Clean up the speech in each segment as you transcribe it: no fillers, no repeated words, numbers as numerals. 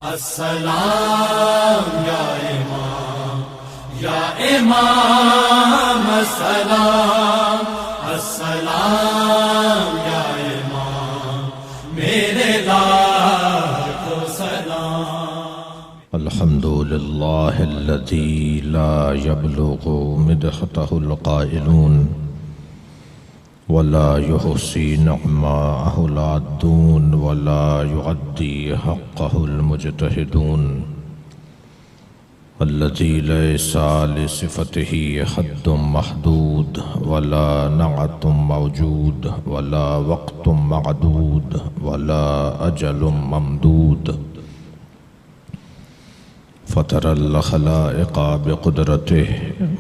السلام یا امام یا امام السلام السلام یا امام میرے لاکھوں سلام الحمد للہ الذی لا یبلغ مدحته القائلون ولا يحصي نعماءه العادون ولا يعدي حقه المجتهدون الذي ليس لصفته حد محدود ولا نعت موجود ولا وقت معدود ولا أجل ممدود فطر الخلائق بقدرته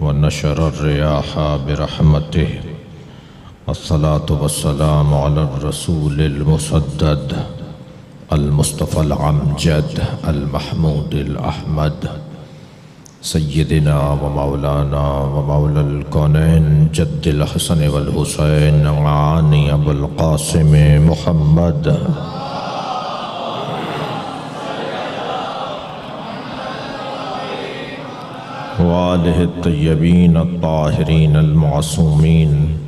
ونشر الرياح برحمته الصلاة والسلام على الرسول المسدد المصطفى العمجد المحمود الأحمد سيدنا ومولانا ومولى الكونين جد الحسن والحسين عاني أبو القاسم محمد وآله الطيبين الطاهرين المعصومين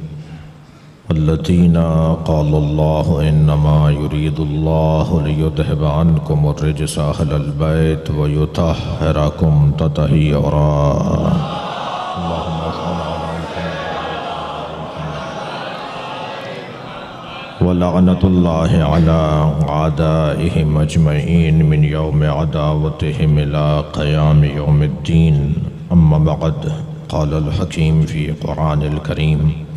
الذين قال الله إنما يريد الله ليذهب عنكم الرجس أهل البيت ويطهركم تطهيرا اللهم صل على محمد ولعنة الله على أعدائهم أجمعين من يوم عداوتهم إلى قيام يوم الدين أما بعد قال الحكيم في القرآن الكريم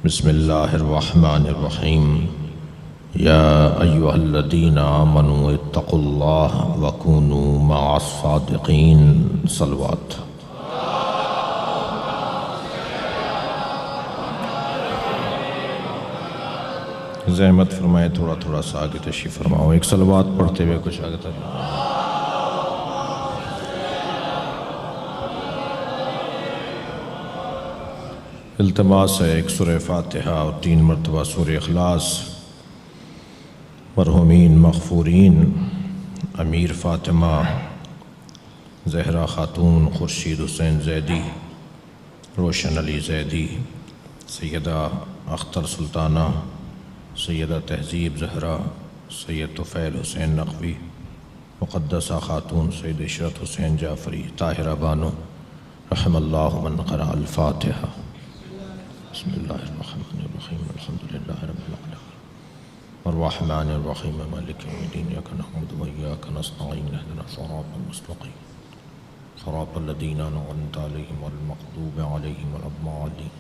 بسم الله الرحمن الرحيم يا أيها الذين آمنوا اتقوا الله وكونوا مع الصادقين صلوات زحمت فرمائے تھوڑا سا آگے تشریف فرماؤ ایک صلوات پڑھتے ہوئے کچھ آگے تک التماس ہے ایک سورہ فاتحہ اور 3 مرتبہ سورہ اخلاص مرحومین مغفورین امیر فاطمہ زہرا خاتون خورشید حسین زیدی روشن علی زیدی سیدہ اختر سلطانہ سیدہ تہذیب زہرا سید طفیل حسین نقوی مقدسہ خاتون سید عشرت حسین جعفری طاہرہ بانو رحم اللہ من قرأ الفاتحہ بسم اللہ الرحمن الرحیم الحمد للہ رب العالمین الرحمن الرحیم مالک یوم الدین ایاک نعبد و ایاک نستعین اهدنا الصراط المستقیم صراط الذین انعمت علیہم غیر المغضوب علیہم ولا الضالین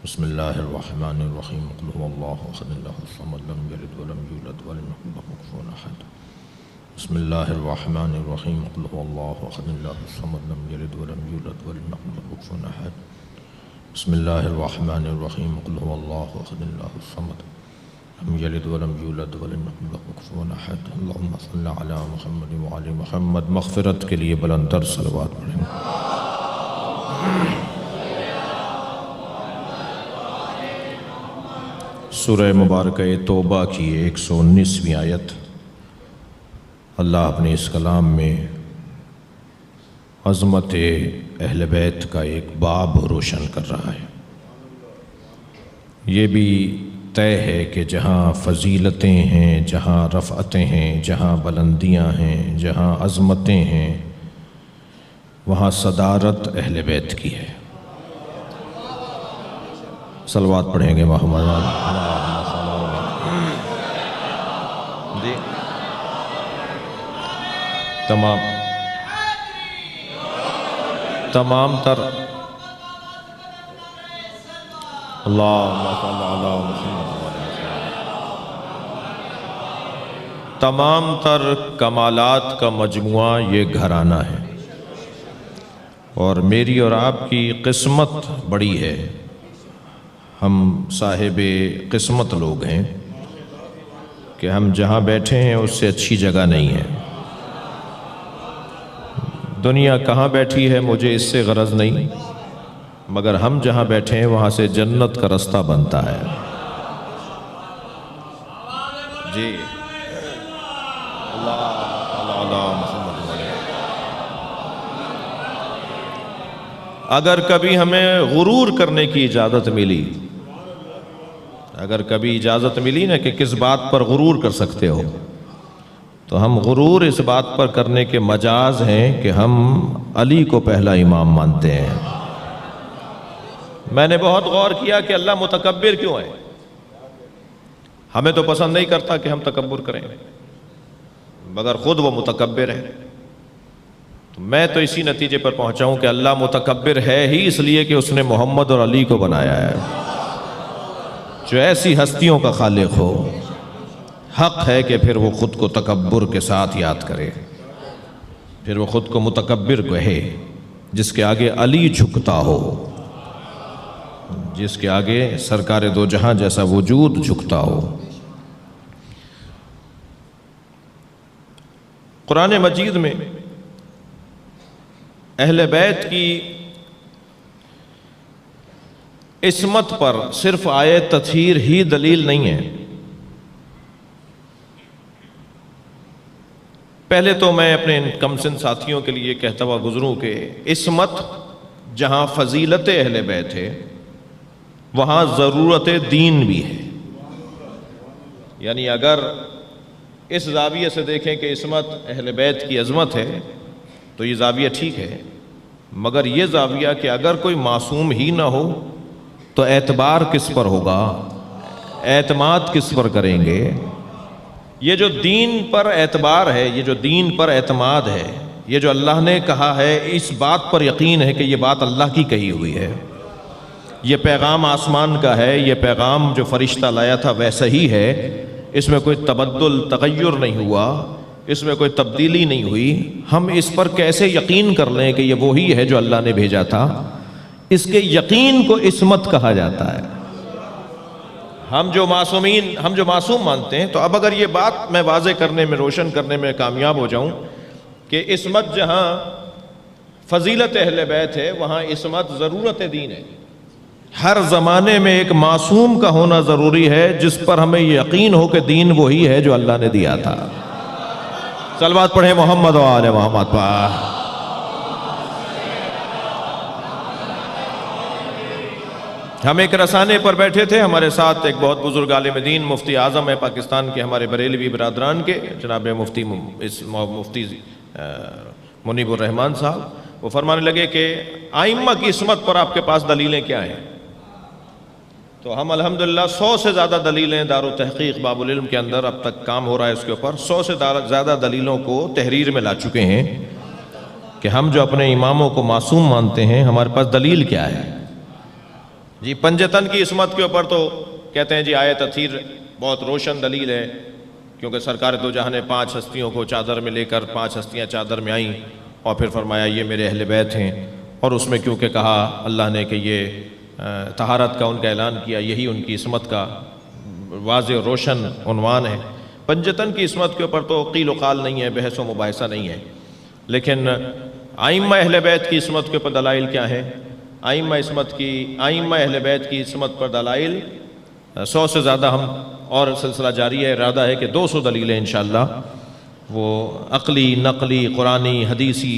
بسم اللہ الرحمن الرحیم قل هو اللہ احد اللہ الصمد لم یلد ولم یولد ولم یکن له کفوا احد بسم اللہ الرحمن الرحیم قل هو اللہ احد اللہ الصمد لم یلد ولم یولد ولم یکن له کفوا احد بسم اللہ الرحمن الرحیم قل هو اللہ احد اللہ الصمد لم یلد ولم یولد ولم یکن له کفوا احد اللہم صل علی محمد وعلی محمد مغفرت کے لیے بلند تر صلوات پڑھیں سورہ مبارکہ توبہ کی 119ویں آیت اللہ اپنے اس کلام میں عظمت اہل بیت کا ایک باب روشن کر رہا ہے یہ بھی طے ہے کہ جہاں فضیلتیں ہیں جہاں رفعتیں ہیں جہاں بلندیاں ہیں جہاں عظمتیں ہیں وہاں صدارت اہل بیت کی ہے صلوات پڑھیں گے محمد جی تمام تر اللہم صل علی محمد تمام تر کمالات کا مجموعہ یہ گھرانہ ہے اور میری اور آپ کی قسمت بڑی ہے ہم صاحب قسمت لوگ ہیں کہ ہم جہاں بیٹھے ہیں اس سے اچھی جگہ نہیں ہے دنیا کہاں بیٹھی ہے مجھے اس سے غرض نہیں مگر ہم جہاں بیٹھے ہیں وہاں سے جنت کا رستہ بنتا ہے جی اللہ اگر کبھی ہمیں غرور کرنے کی اجازت ملی، اگر کبھی اجازت ملی نا کہ کس بات پر غرور کر سکتے ہو، تو ہم غرور اس بات پر کرنے کے مجاز ہیں کہ ہم علی کو پہلا امام مانتے ہیں۔ میں نے بہت غور کیا کہ اللہ متکبر کیوں ہے؟ ہمیں تو پسند نہیں کرتا کہ ہم تکبر کریں، مگر خود وہ متکبر ہے۔ تو میں تو اسی نتیجے پر پہنچا ہوں کہ اللہ متکبر ہے ہی اس لیے کہ اس نے محمد اور علی کو بنایا ہے۔ جو ایسی ہستیوں کا خالق ہو، حق ہے کہ پھر وہ خود کو تکبر کے ساتھ یاد کرے، پھر وہ خود کو متکبر کہے، جس کے آگے علی جھکتا ہو، جس کے آگے سرکار دو جہاں جیسا وجود جھکتا ہو۔ قرآن مجید میں اہل بیت کی عصمت پر صرف آیت تطہیر ہی دلیل نہیں ہے۔ پہلے تو میں اپنے کم سن ساتھیوں کے لیے کہتا ہوا گزروں کہ عصمت جہاں فضیلت اہل بیت ہے، وہاں ضرورت دین بھی ہے۔ یعنی اگر اس زاویے سے دیکھیں کہ عصمت اہل بیت کی عظمت ہے تو یہ زاویہ ٹھیک ہے، مگر یہ زاویہ کہ اگر کوئی معصوم ہی نہ ہو تو اعتبار کس پر ہوگا، اعتماد کس پر کریں گے؟ یہ جو دین پر اعتبار ہے، یہ جو دین پر اعتماد ہے، یہ جو اللہ نے کہا ہے، اس بات پر یقین ہے کہ یہ بات اللہ کی کہی ہوئی ہے، یہ پیغام آسمان کا ہے، یہ پیغام جو فرشتہ لایا تھا ویسا ہی ہے، اس میں کوئی تبدل تغیر نہیں ہوا، اس میں کوئی تبدیلی نہیں ہوئی۔ ہم اس پر کیسے یقین کر لیں کہ یہ وہی ہے جو اللہ نے بھیجا تھا؟ اس کے یقین کو عصمت کہا جاتا ہے۔ ہم جو معصوم مانتے ہیں، تو اب اگر یہ بات میں واضح کرنے میں، روشن کرنے میں کامیاب ہو جاؤں کہ عصمت جہاں فضیلت اہل بیت ہے، وہاں عصمت ضرورت دین ہے۔ ہر زمانے میں ایک معصوم کا ہونا ضروری ہے جس پر ہمیں یقین ہو کہ دین وہی ہے جو اللہ نے دیا تھا۔ صلوات پڑھیں محمد و آل محمد پر۔ ہم ایک رسانے پر بیٹھے تھے، ہمارے ساتھ ایک بہت بزرگ عالم دین، مفتی اعظم ہے پاکستان کے، ہمارے بریلوی برادران کے، جناب مفتی منیب الرحمان صاحب۔ وہ فرمانے لگے کہ ائمہ کی عصمت پر آپ کے پاس دلیلیں کیا ہیں؟ تو ہم الحمدللہ 100 سے زیادہ دلیلیں دار التحقیق باب العلم کے اندر اب تک کام ہو رہا ہے اس کے اوپر، 100 سے زیادہ دلیلوں کو تحریر میں لا چکے ہیں کہ ہم جو اپنے اماموں کو معصوم مانتے ہیں، ہمارے پاس دلیل کیا ہے۔ جی پنجتن کی عصمت کے اوپر تو کہتے ہیں جی آیت تطہیر بہت روشن دلیل ہے، کیونکہ سرکار دو جہاں نے 5 ہستیوں کو چادر میں لے کر 5 ہستیاں چادر میں آئیں اور پھر فرمایا یہ میرے اہل بیت ہیں، اور اس میں کیونکہ کہا اللہ نے کہ یہ طہارت کا ان کا اعلان کیا، یہی ان کی عصمت کا واضح و روشن عنوان ہے۔ پنجتن کی عصمت کے اوپر تو قیل و قال نہیں ہے، بحث و مباحثہ نہیں ہے، لیکن ائمہ اہل بیت کی عصمت کے اوپر دلائل کیا ہیں؟ ائمہ اہل بیت کی عصمت پر دلائل 100 سے زیادہ ہم، اور سلسلہ جاری ہے، ارادہ ہے کہ 200 دلیلیں انشاءاللہ وہ عقلی، نقلی، قرآنی، حدیثی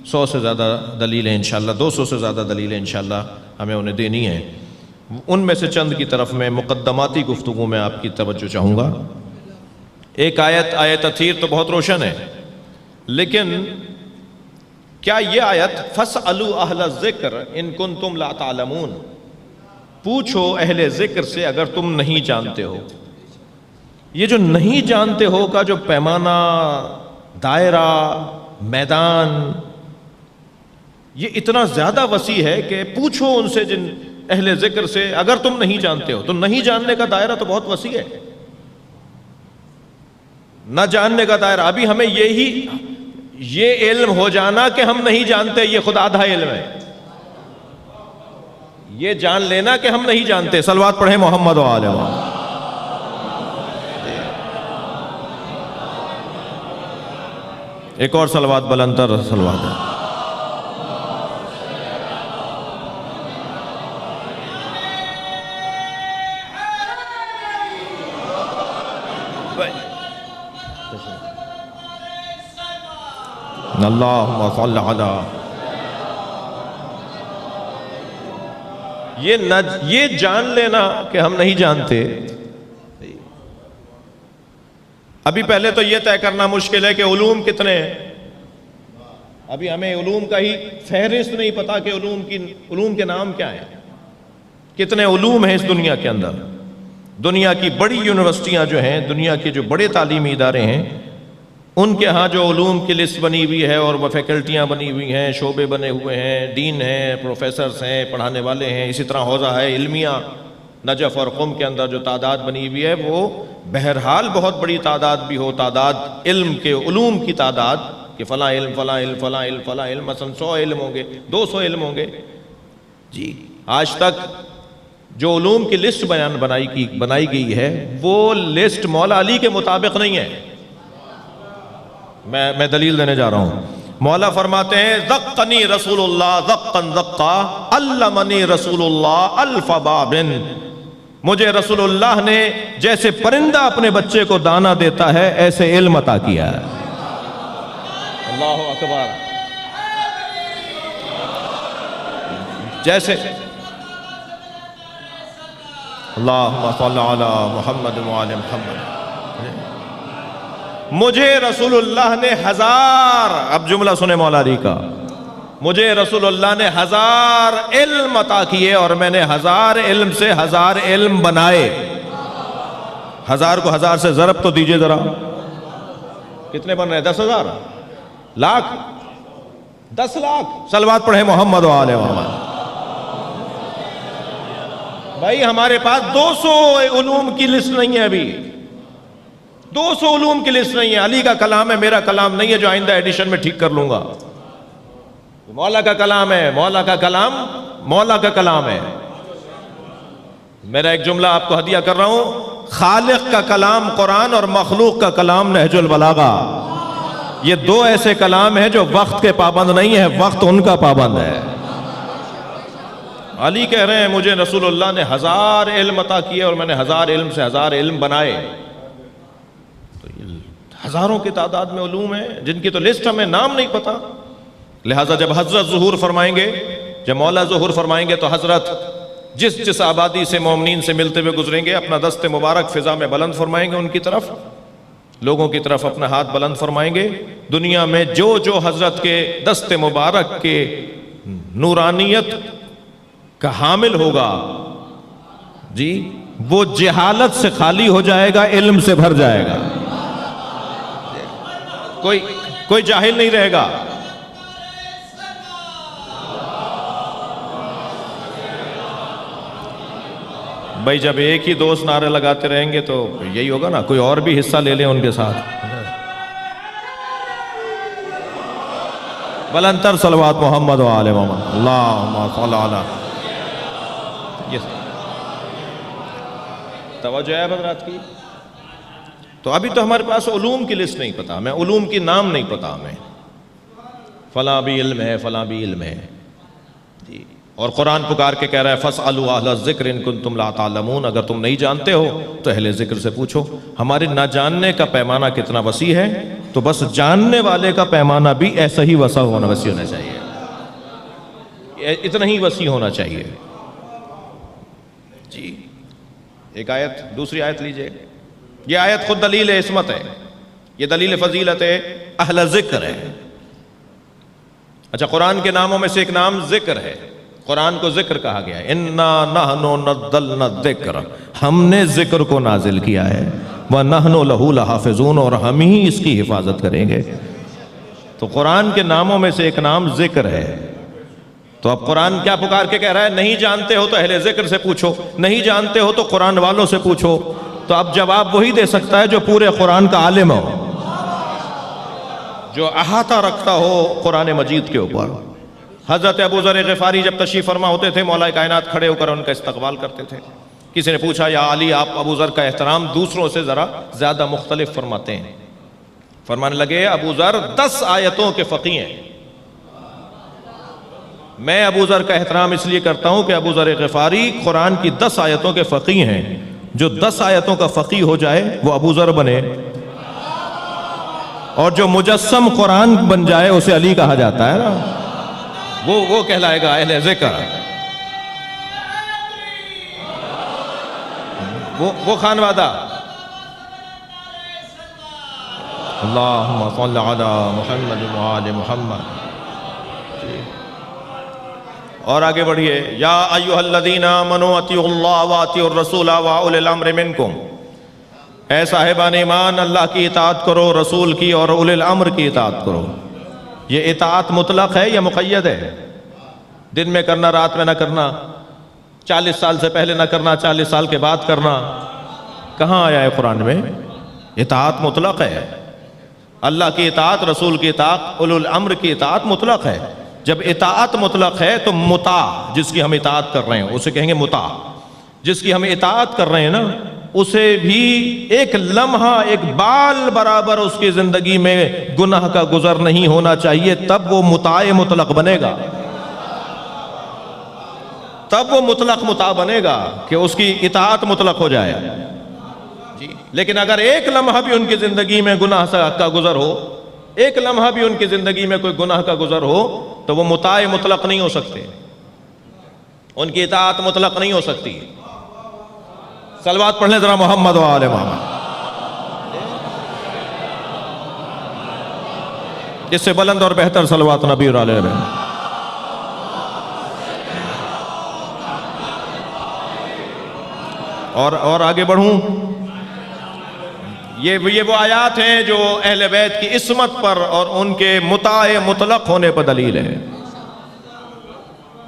100 سے زیادہ دلیلیں انشاءاللہ، 200 سے زیادہ دلیلیں انشاءاللہ ہمیں انہیں دینی ہیں۔ ان میں سے چند کی طرف میں مقدماتی گفتگو میں آپ کی توجہ چاہوں گا۔ ایک آیت تطہیر تو بہت روشن ہے، لیکن کیا یہ آیت فَاسْأَلُوا أَهْلَ الذِّكْرِ إِن كُنتُمْ لَا تَعْلَمُونَ، پوچھو اہل ذکر سے اگر تم نہیں جانتے ہو، یہ جو نہیں جانتے ہو کا جو پیمانہ، دائرہ، میدان، یہ اتنا زیادہ وسیع ہے کہ پوچھو ان سے، جن اہل ذکر سے، اگر تم نہیں جانتے ہو۔ تو نہیں جاننے کا دائرہ تو بہت وسیع ہے، نہ جاننے کا دائرہ، ابھی ہمیں یہ علم ہو جانا کہ ہم نہیں جانتے، یہ خود آدھا علم ہے۔ یہ جان لینا کہ ہم نہیں جانتے۔ صلوات پڑھیں محمد و آل محمد۔ ایک اور صلوات بلندر صلوات ہے۔ اللہم صل علی یہ جان لینا کہ ہم نہیں جانتے. ابھی پہلے تو یہ طے کرنا مشکل ہے کہ علوم کتنے ہیں. ابھی ہمیں علوم کا ہی فہرست نہیں پتا کہ علوم کے نام کیا ہیں. کتنے علوم ہیں اس دنیا کے اندر. دنیا کی بڑی یونیورسٹیاں جو ہیں, دنیا کے جو بڑے تعلیمی ادارے ہیں, ان کے ہاں جو علوم کی لسٹ بنی ہوئی ہے اور وہ فیکلٹیاں بنی ہوئی ہیں, شعبے بنے ہوئے ہیں, ڈین ہیں, پروفیسرز ہیں, پڑھانے والے ہیں, اسی طرح حوزہ ہے علمیہ نجف اور قم کے اندر جو تعداد بنی ہوئی ہے وہ بہرحال بہت بڑی تعداد بھی ہو, تعداد علم کے علوم کی تعداد کہ فلاں علم فلاں علم فلاں علم فلاں علم, مثلا 100 علم ہوں گے, 200 علم ہوں گے. جی آج تک جو علوم کی لسٹ بنائی گئی ہے وہ لسٹ مولا علی کے مطابق نہیں ہے. میں دلیل دینے جا رہا ہوں. مولا فرماتے ہیں ذقنی رسول اللہ ذقن ذقا علمنی رسول اللہ الف بابن. مجھے رسول اللہ نے جیسے پرندہ اپنے بچے کو دانہ دیتا ہے ایسے علم عطا کیا ہے. اللہ اکبر. جیسے اللہم صلی علی محمد وآل محمد. مجھے رسول اللہ نے 1000, اب جملہ سنے مولا علی کا, مجھے رسول اللہ نے 1000 علم عطا کیے اور میں نے 1000 علم سے 1000 علم بنائے. 1000 کو 1000 سے ضرب تو دیجئے ذرا, کتنے بن رہے ہیں؟ 10,000 لاکھ, 10 لاکھ. صلوات پڑھیں محمد و آل محمد. بھائی ہمارے پاس 200 علوم کی لسٹ نہیں ہے. ابھی 200 علوم کی لسٹ نہیں ہے. علی کا کلام ہے, میرا کلام نہیں ہے جو آئندہ ایڈیشن میں ٹھیک کر لوں گا. مولا کا کلام ہے, مولا کا کلام مولا کا کلام ہے. میرا ایک جملہ آپ کو ہدیہ کر رہا ہوں, خالق کا کلام قرآن اور مخلوق کا کلام نہج البلاغہ. یہ 2 ایسے کلام ہیں جو وقت کے پابند نہیں ہے, وقت ان کا پابند ہے. علی کہہ رہے ہیں مجھے رسول اللہ نے 1000 علم عطا کیے اور میں نے 1000 علم سے 1000 علم بنائے. تو یہ ہزاروں کی تعداد میں علوم ہیں جن کی تو لسٹ ہمیں نام نہیں پتا. لہٰذا جب حضرت ظہور فرمائیں گے, جب مولا ظہور فرمائیں گے تو حضرت جس آبادی سے مومنین سے ملتے ہوئے گزریں گے اپنا دست مبارک فضا میں بلند فرمائیں گے, ان کی طرف لوگوں کی طرف اپنا ہاتھ بلند فرمائیں گے. دنیا میں جو حضرت کے دست مبارک کے نورانیت کا حامل ہوگا جی, وہ جہالت سے خالی ہو جائے گا, علم سے بھر جائے گا. کوئی جاہل نہیں رہے گا. بھائی جب ایک ہی دوست نعرے لگاتے رہیں گے تو یہی ہوگا نا, کوئی اور بھی حصہ لے لیں ان کے ساتھ. بلندتر صلوات محمد و آل محمد. اللہم صلی علی. توجہ ہے حضرات کی. تو ابھی تو ہمارے پاس علوم کی لسٹ نہیں پتا, ہمیں علوم کی نام نہیں پتا, ہمیں فلاں بھی علم ہے فلاں بھی علم ہے جی. اور قرآن پکار کے کہہ رہا ہے فَاسْأَلُوا أَهْلَ الذِّكْرِ إِن كُنتُمْ لَا تَعْلَمُونَ. اگر تم نہیں جانتے ہو تو اہل ذکر سے پوچھو. ہمارے نہ جاننے کا پیمانہ کتنا وسیع ہے, تو بس جاننے والے کا پیمانہ بھی ایسا ہی وسیع ہونا چاہیے, اتنا ہی وسیع ہونا چاہیے جی. ایک آیت, دوسری آیت لیجئے. یہ آیت خود دلیل عصمت ہے, یہ دلیل فضیلت اہل ذکر ہے. اچھا, قرآن کے ناموں میں سے ایک نام ذکر ہے. قرآن کو ذکر کہا گیا ہے. اِنَّا نَحْنُ نَزَّلْنَا الذِّکْرَ, ہم نے ذکر کو نازل کیا ہے. وَنَحْنُ لَهُ لَحَافِظُونَ, اور ہم ہی اس کی حفاظت کریں گے. تو قرآن کے ناموں میں سے ایک نام ذکر ہے. تو اب قرآن کیا پکار کے کہہ رہا ہے, نہیں جانتے ہو تو اہل ذکر سے پوچھو, نہیں جانتے ہو تو قرآن والوں سے پوچھو. تو اب جواب وہی دے سکتا ہے جو پورے قرآن کا عالم ہو, جو احاطہ رکھتا ہو قرآن مجید کے اوپر. حضرت ابو ذر غفاری جب تشریف فرما ہوتے تھے, مولا کائنات کھڑے ہو کر ان کا استقبال کرتے تھے. کسی نے پوچھا یا علی, آپ ابو ذر کا احترام دوسروں سے ذرا زیادہ مختلف فرماتے ہیں. فرمانے لگے ابو ذر 10 آیتوں کے فقیہ ہیں. میں ابو ذر کا احترام اس لیے کرتا ہوں کہ ابو ذر غفاری قرآن کی 10 آیتوں کے فقیہ ہیں. جو 10 آیتوں کا فقیہ ہو جائے وہ ابو ذر بنے, اور جو مجسم قرآن بن جائے اسے علی کہا جاتا ہے نا, وہ کہلائے گا اہل ذکر. وہ خانوادہ. اللہم صل علی محمد وآل محمد. اور آگے بڑھیے. یا ایھا الذین آمنوا اطیعوا اللہ واطیعوا الرسول واولی الامر منکم. اے صاحبان ایمان، اللہ کی اطاعت کرو، رسول کی اور اولی الامر کی اطاعت کرو. یہ اطاعت مطلق ہے یا مقید ہے؟ دن میں کرنا، رات میں نہ کرنا، 40 سال سے پہلے نہ کرنا، 40 سال کے بعد کرنا. کہاں آیا ہے قرآن میں؟ اطاعت مطلق ہے. اللہ کی اطاعت، رسول کی اطاعت، اولی الامر کی اطاعت مطلق ہے. جب اطاعت مطلق ہے تو مطاع، جس کی ہم اطاعت کر رہے ہیں اسے کہیں گے مطاع. جس کی ہم اطاعت کر رہے ہیں نا، اسے بھی ایک لمحہ، ایک بال برابر اس کی زندگی میں گناہ کا گزر نہیں ہونا چاہیے، تب وہ مطاع مطلق بنے گا. تب وہ مطلق مطاع بنے گا کہ اس کی اطاعت مطلق ہو جائے. جی لیکن اگر ایک لمحہ بھی ان کی زندگی میں گناہ کا گزر ہو، ایک لمحہ بھی ان کی زندگی میں کوئی گناہ کا گزر ہو، تو وہ مطاع مطلق نہیں ہو سکتے، ان کی اطاعت مطلق نہیں ہو سکتی. صلوات پڑھ لیں ذرا محمد و آل محمد. اس سے بلند اور بہتر صلوات نبی اور آل نبی. اور آگے بڑھوں. یہ وہ آیات ہیں جو اہل بیت کی عصمت پر اور ان کے مطاع مطلق ہونے پر دلیل ہے.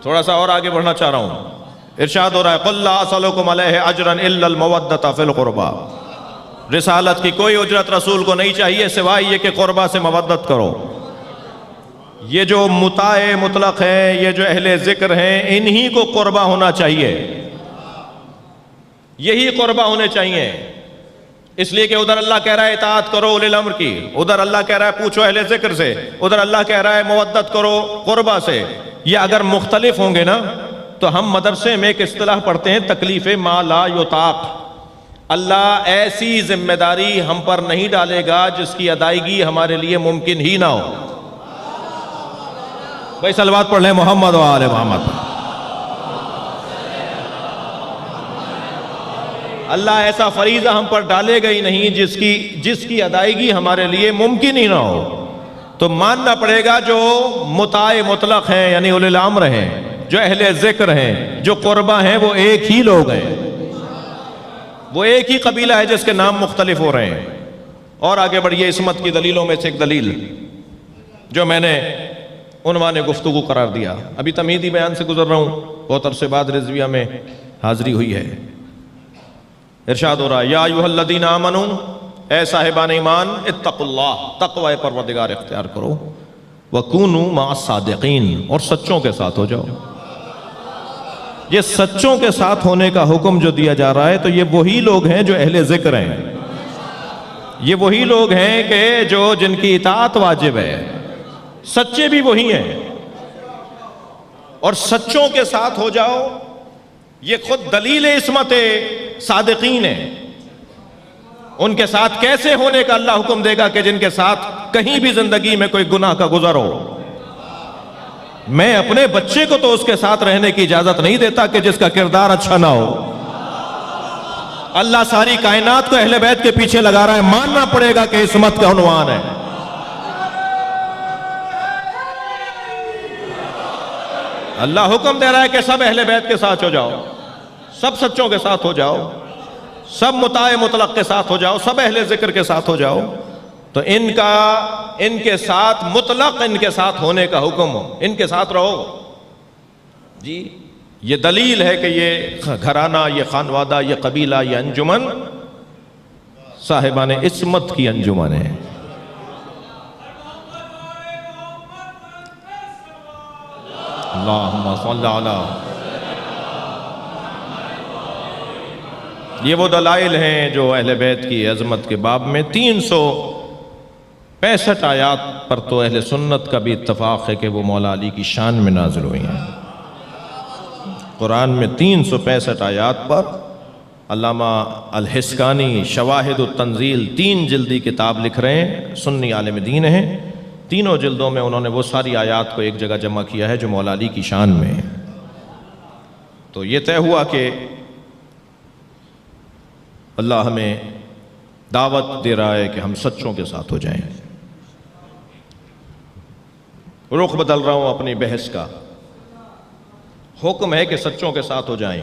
تھوڑا سا اور آگے بڑھنا چاہ رہا ہوں. ارشاد ہو رہا ہے قُلْ لَا أَسْأَلُكُمْ عَلَيْهِ أَجْرًا إِلَّا الْمَوَدَّةَ فِي الْقُرْبَى. رسالت کی کوئی اجرت رسول کو نہیں چاہیے سوائے یہ کہ قربہ سے مودت کرو. یہ جو مطاع مطلق ہیں، یہ جو اہل ذکر ہیں، انہی کو قربہ ہونا چاہیے، یہی قربہ ہونے چاہیے. اس لیے کہ ادھر اللہ کہہ رہا ہے اطاعت کرو اولی الامر کی، ادھر اللہ کہہ رہا ہے پوچھو اہل ذکر سے، ادھر اللہ کہہ رہا ہے مودت کرو قربہ سے. یہ اگر مختلف ہوں گے نا تو ہم مدرسے میں ایک اصطلاح پڑھتے ہیں تکلیف ما لا یطاق. اللہ ایسی ذمہ داری ہم پر نہیں ڈالے گا جس کی ادائیگی ہمارے لیے ممکن ہی نہ ہو. بھائی صلوات پڑھ لیں محمد و آل محمد. اللہ ایسا فریضہ ہم پر ڈالے گا ہی نہیں جس کی ادائیگی ہمارے لیے ممکن ہی نہ ہو. تو ماننا پڑے گا جو مطاع مطلق ہیں، یعنی اولی الامر ہیں، جو اہل ذکر ہیں، جو قربہ ہیں، وہ ایک ہی لوگ ہیں، وہ ایک ہی قبیلہ ہے جس کے نام مختلف ہو رہے ہیں. اور آگے بڑھیے. عصمت کی دلیلوں میں سے ایک دلیل جو میں نے عنوان گفتگو قرار دیا، ابھی تمہیدی بیان سے گزر رہا ہوں، بہت عرصے بعد رضویہ میں حاضری ہوئی ہے. ارشاد ہو رہا ہے یا ایھا الذین آمنوا، اے صاحبان ایمان، اتقوا اللہ، تقوی پروردگار اختیار کرو، وَكُونُوا مَعَ الصَّادِقِينَ، اور سچوں کے ساتھ ہو جاؤ. یہ سچوں کے ساتھ ہونے کا حکم جو دیا جا رہا ہے تو یہ وہی لوگ ہیں جو اہل ذکر ہیں، یہ وہی لوگ ہیں کہ جن کی اطاعت واجب ہے. سچے بھی وہی ہیں، اور سچوں کے ساتھ ہو جاؤ یہ خود دلیل عصمت صادقین ہے. ان کے ساتھ کیسے ہونے کا اللہ حکم دے گا کہ جن کے ساتھ کہیں بھی زندگی میں کوئی گناہ کا گزر ہو. میں اپنے بچے کو تو اس کے ساتھ رہنے کی اجازت نہیں دیتا کہ جس کا کردار اچھا نہ ہو. اللہ ساری کائنات کو اہل بیت کے پیچھے لگا رہا ہے، ماننا پڑے گا کہ عصمت کا عنوان ہے. اللہ حکم دے رہا ہے کہ سب اہل بیت کے ساتھ ہو جاؤ، سب سچوں کے ساتھ ہو جاؤ، سب مطاع مطلق کے ساتھ ہو جاؤ، سب اہل ذکر کے ساتھ ہو جاؤ. تو ان کے ساتھ مطلق ان کے ساتھ ہونے کا حکم ہو، ان کے ساتھ رہو. جی یہ دلیل ہے کہ یہ گھرانہ، یہ خانوادہ، یہ قبیلہ، یہ انجمن صاحبان عصمت کی انجمن ہے. اللہم صل علی. یہ وہ دلائل ہیں جو اہل بیت کی عظمت کے باب میں 365 آیات پر تو اہل سنت کا بھی اتفاق ہے کہ وہ مولا علی کی شان میں نازل ہوئی ہیں. قرآن میں 365 آیات پر علامہ الحسکانی شواہد التنزیل 3 جلدی کتاب لکھ رہے ہیں، سنی عالم دین ہیں. تینوں جلدوں میں انہوں نے وہ ساری آیات کو ایک جگہ جمع کیا ہے جو مولا علی کی شان میں ہے. تو یہ طے ہوا کہ اللہ ہمیں دعوت دے رہا ہے کہ ہم سچوں کے ساتھ ہو جائیں۔ رخ بدل رہا ہوں اپنی بحث کا۔ حکم ہے کہ سچوں کے ساتھ ہو جائیں،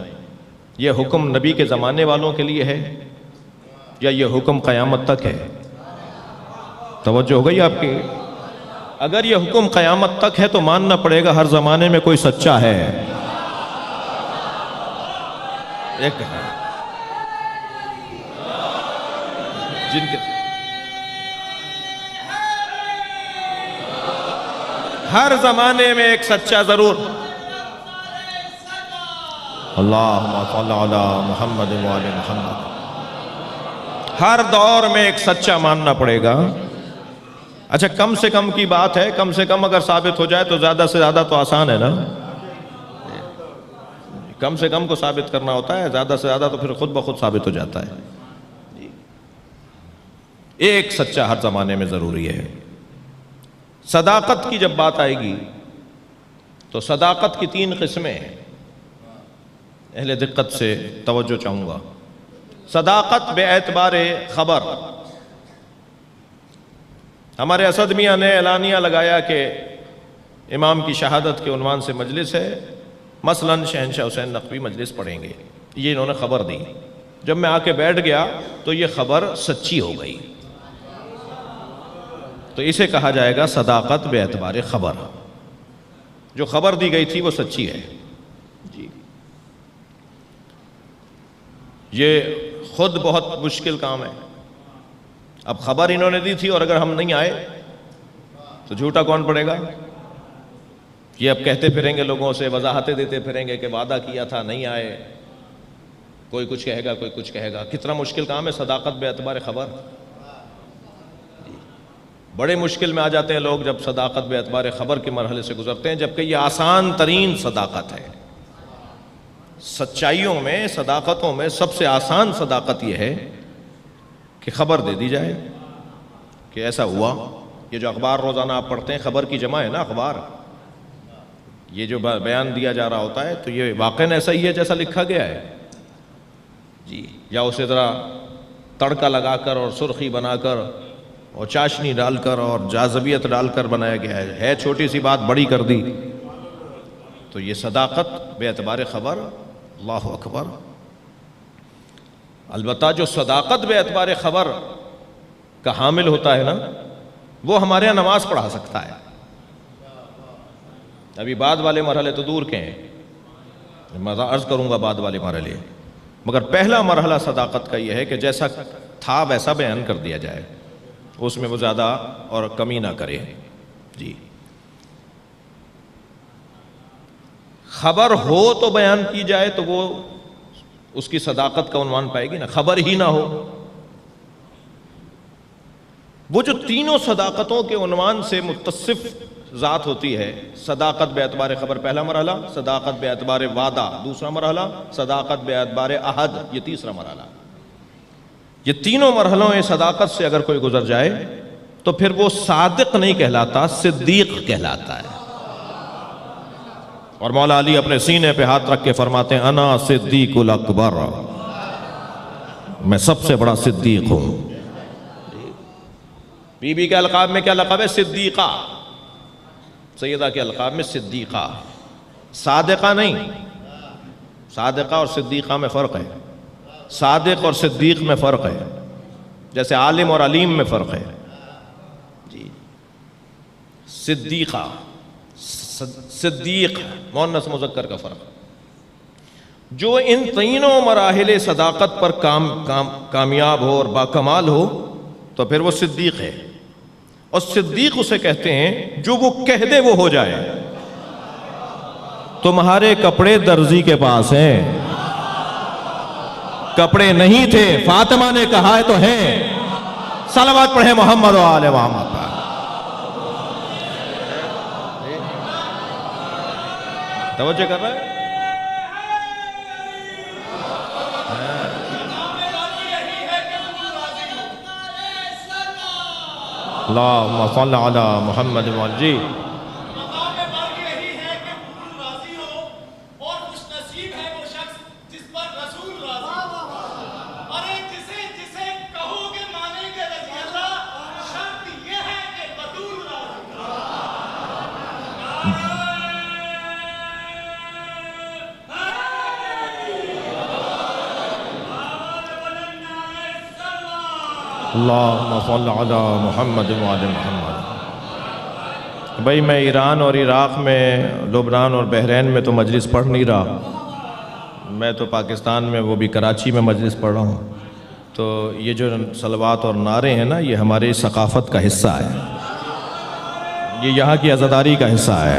یہ حکم نبی کے زمانے والوں کے لیے ہے یا یہ حکم قیامت تک ہے؟ توجہ ہو گئی آپ کی؟ اگر یہ حکم قیامت تک ہے تو ماننا پڑے گا ہر زمانے میں کوئی سچا ہے۔ ایک ہے جن کے ہر زمانے میں ایک سچا ضرور۔ اللہم صل علی محمد وآل محمد۔ ہر دور میں ایک سچا ماننا پڑے گا۔ اچھا کم سے کم کی بات ہے، کم سے کم اگر ثابت ہو جائے تو زیادہ سے زیادہ تو آسان ہے نا۔ کم سے کم کو ثابت کرنا ہوتا ہے، زیادہ سے زیادہ تو پھر خود بخود ثابت ہو جاتا ہے۔ ایک سچا ہر زمانے میں ضروری ہے۔ صداقت کی جب بات آئے گی تو صداقت کی 3 قسمیں ہیں، اہل دقت سے توجہ چاہوں گا۔ صداقت بے اعتبار خبر۔ ہمارے اسد میاں نے اعلانیہ لگایا کہ امام کی شہادت کے عنوان سے مجلس ہے، مثلاً شہنشاہ حسین نقوی مجلس پڑھیں گے، یہ انہوں نے خبر دی۔ جب میں آ کے بیٹھ گیا تو یہ خبر سچی ہو گئی، تو اسے کہا جائے گا صداقت بے اعتبار خبر۔ جو خبر دی گئی تھی وہ سچی ہے جی۔ یہ خود بہت مشکل کام ہے۔ اب خبر انہوں نے دی تھی اور اگر ہم نہیں آئے تو جھوٹا کون پڑے گا؟ یہ اب کہتے پھریں گے لوگوں سے، وضاحتیں دیتے پھریں گے کہ وعدہ کیا تھا نہیں آئے، کوئی کچھ کہے گا کوئی کچھ کہے گا۔ کتنا مشکل کام ہے صداقت بے اعتبار خبر۔ بڑے مشکل میں آ جاتے ہیں لوگ جب صداقت بے اعتبار خبر کے مرحلے سے گزرتے ہیں، جبکہ یہ آسان ترین صداقت ہے۔ سچائیوں میں، صداقتوں میں سب سے آسان صداقت یہ ہے کہ خبر دے دی جائے کہ ایسا ہوا۔ یہ جو اخبار روزانہ آپ پڑھتے ہیں، خبر کی جمع ہے نا اخبار۔ یہ جو بیان دیا جا رہا ہوتا ہے تو یہ واقعاً ایسا ہی ہے جیسا لکھا گیا ہے جی، یا اسی طرح تڑکا لگا کر اور سرخی بنا کر اور چاشنی ڈال کر اور جاذبیت ڈال کر بنایا گیا ہے چھوٹی سی بات بڑی کر دی، تو یہ صداقت بے اعتبار خبر۔ اللہ اکبر۔ البتہ جو صداقت بے اعتبار خبر کا حامل ہوتا ہے نا، وہ ہمارے یہاں نماز پڑھا سکتا ہے۔ ابھی بعد والے مرحلے تو دور کے ہیں، میں عرض کروں گا بعد والے مرحلے، مگر پہلا مرحلہ صداقت کا یہ ہے کہ جیسا تھا ویسا بیان کر دیا جائے، اس میں وہ زیادہ اور کمی نہ کرے جی۔ خبر ہو تو بیان کی جائے تو وہ اس کی صداقت کا عنوان پائے گی نا، خبر ہی نہ ہو۔ وہ جو تینوں صداقتوں کے عنوان سے متصف ذات ہوتی ہے، صداقت بے اعتبار خبر پہلا مرحلہ، صداقت بے اعتبار وعدہ دوسرا مرحلہ، صداقت بے اعتبار عہد یہ تیسرا مرحلہ۔ یہ تینوں مرحلوں میں صداقت سے اگر کوئی گزر جائے تو پھر وہ صادق نہیں کہلاتا، صدیق کہلاتا ہے۔ اور مولا علی اپنے سینے پہ ہاتھ رکھ کے فرماتے ہیں انا صدیق الاکبر، میں سب سے بڑا صدیق ہوں۔ بی بی کے القاب میں کیا لقب ہے؟ صدیقہ۔ سیدہ کے القاب میں صدیقہ، صادقہ نہیں۔ صادقہ اور صدیقہ میں فرق ہے، صادق اور صدیق میں فرق ہے، جیسے عالم اور علیم میں فرق ہے جی۔ صدیقہ، صدیق مؤنث مذکر کا فرق۔ جو ان تینوں مراحل صداقت پر کامیاب ہو اور باکمال ہو تو پھر وہ صدیق ہے۔ اور صدیق اسے کہتے ہیں جو وہ کہہ دے وہ ہو جائے۔ تمہارے کپڑے درزی کے پاس ہیں، کپڑے نہیں تھے، فاطمہ نے کہا ہے تو ہیں۔ صلوات پڑھیں محمد و آل محمد پر۔ توجہ کر رہے ہیں؟ اللہم صل علی محمد و جی۔ اللہم صل علی محمد وعلی محمد۔ بھائی میں ایران اور عراق میں، لبنان اور بحرین میں تو مجلس پڑھ نہیں رہا، میں تو پاکستان میں، وہ بھی کراچی میں مجلس پڑھ رہا ہوں۔ تو یہ جو صلوات اور نعرے ہیں نا، یہ ہماری ثقافت کا حصہ ہے، یہ یہاں کی عزاداری کا حصہ ہے۔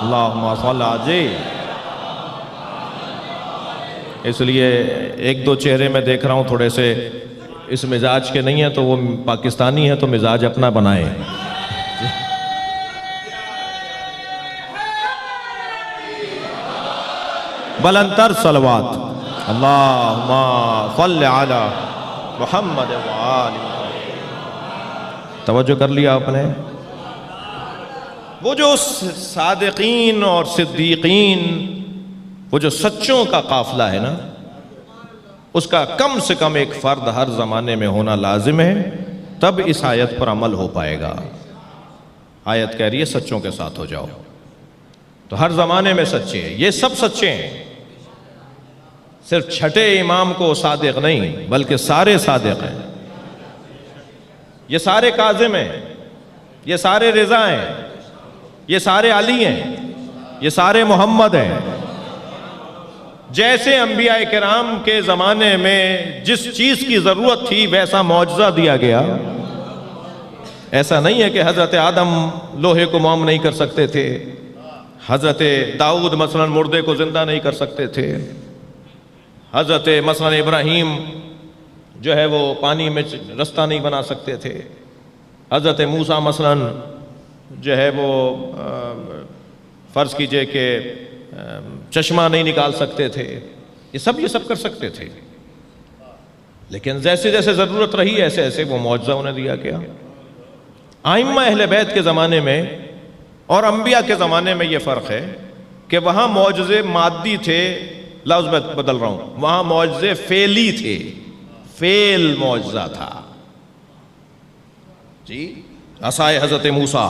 اللہم صل علی، اس لیے ایک دو چہرے میں دیکھ رہا ہوں تھوڑے سے اس مزاج کے نہیں ہیں، تو وہ پاکستانی ہیں تو مزاج اپنا بنائیں۔ بلندتر صلوات، اللہم صل علی محمد وآل محمد۔ توجہ کر لیا آپ نے؟ وہ جو صادقین اور صدیقین، وہ جو سچوں کا قافلہ ہے نا، اس کا کم سے کم ایک فرد ہر زمانے میں ہونا لازم ہے، تب اس آیت پر عمل ہو پائے گا۔ آیت کہہ رہی ہے سچوں کے ساتھ ہو جاؤ، تو ہر زمانے میں سچے ہیں، یہ سب سچے ہیں، صرف چھٹے امام کو صادق نہیں بلکہ سارے صادق ہیں، یہ سارے کاظم ہیں، یہ سارے رضا ہیں، یہ سارے علی ہیں، یہ سارے محمد ہیں۔ جیسے انبیاء کرام کے زمانے میں جس چیز کی ضرورت تھی ویسا معجزہ دیا گیا۔ ایسا نہیں ہے کہ حضرت آدم لوہے کو موم نہیں کر سکتے تھے، حضرت داؤد مثلا مردے کو زندہ نہیں کر سکتے تھے، حضرت مثلا ابراہیم جو ہے وہ پانی میں رستہ نہیں بنا سکتے تھے، حضرت موسیٰ مثلا جو ہے وہ فرض کیجئے کہ چشمہ نہیں نکال سکتے تھے، یہ سب کر سکتے تھے، لیکن جیسے جیسے ضرورت رہی ایسے ایسے وہ معجزہ انہیں دیا گیا۔ ائمہ اہل بیت کے زمانے میں اور انبیاء کے زمانے میں یہ فرق ہے کہ وہاں معجزے مادی تھے، لفظ میں بدل رہا ہوں، وہاں معجزے فعلی تھے، فعل معجزہ تھا۔ جی عصائے حضرت موسیٰ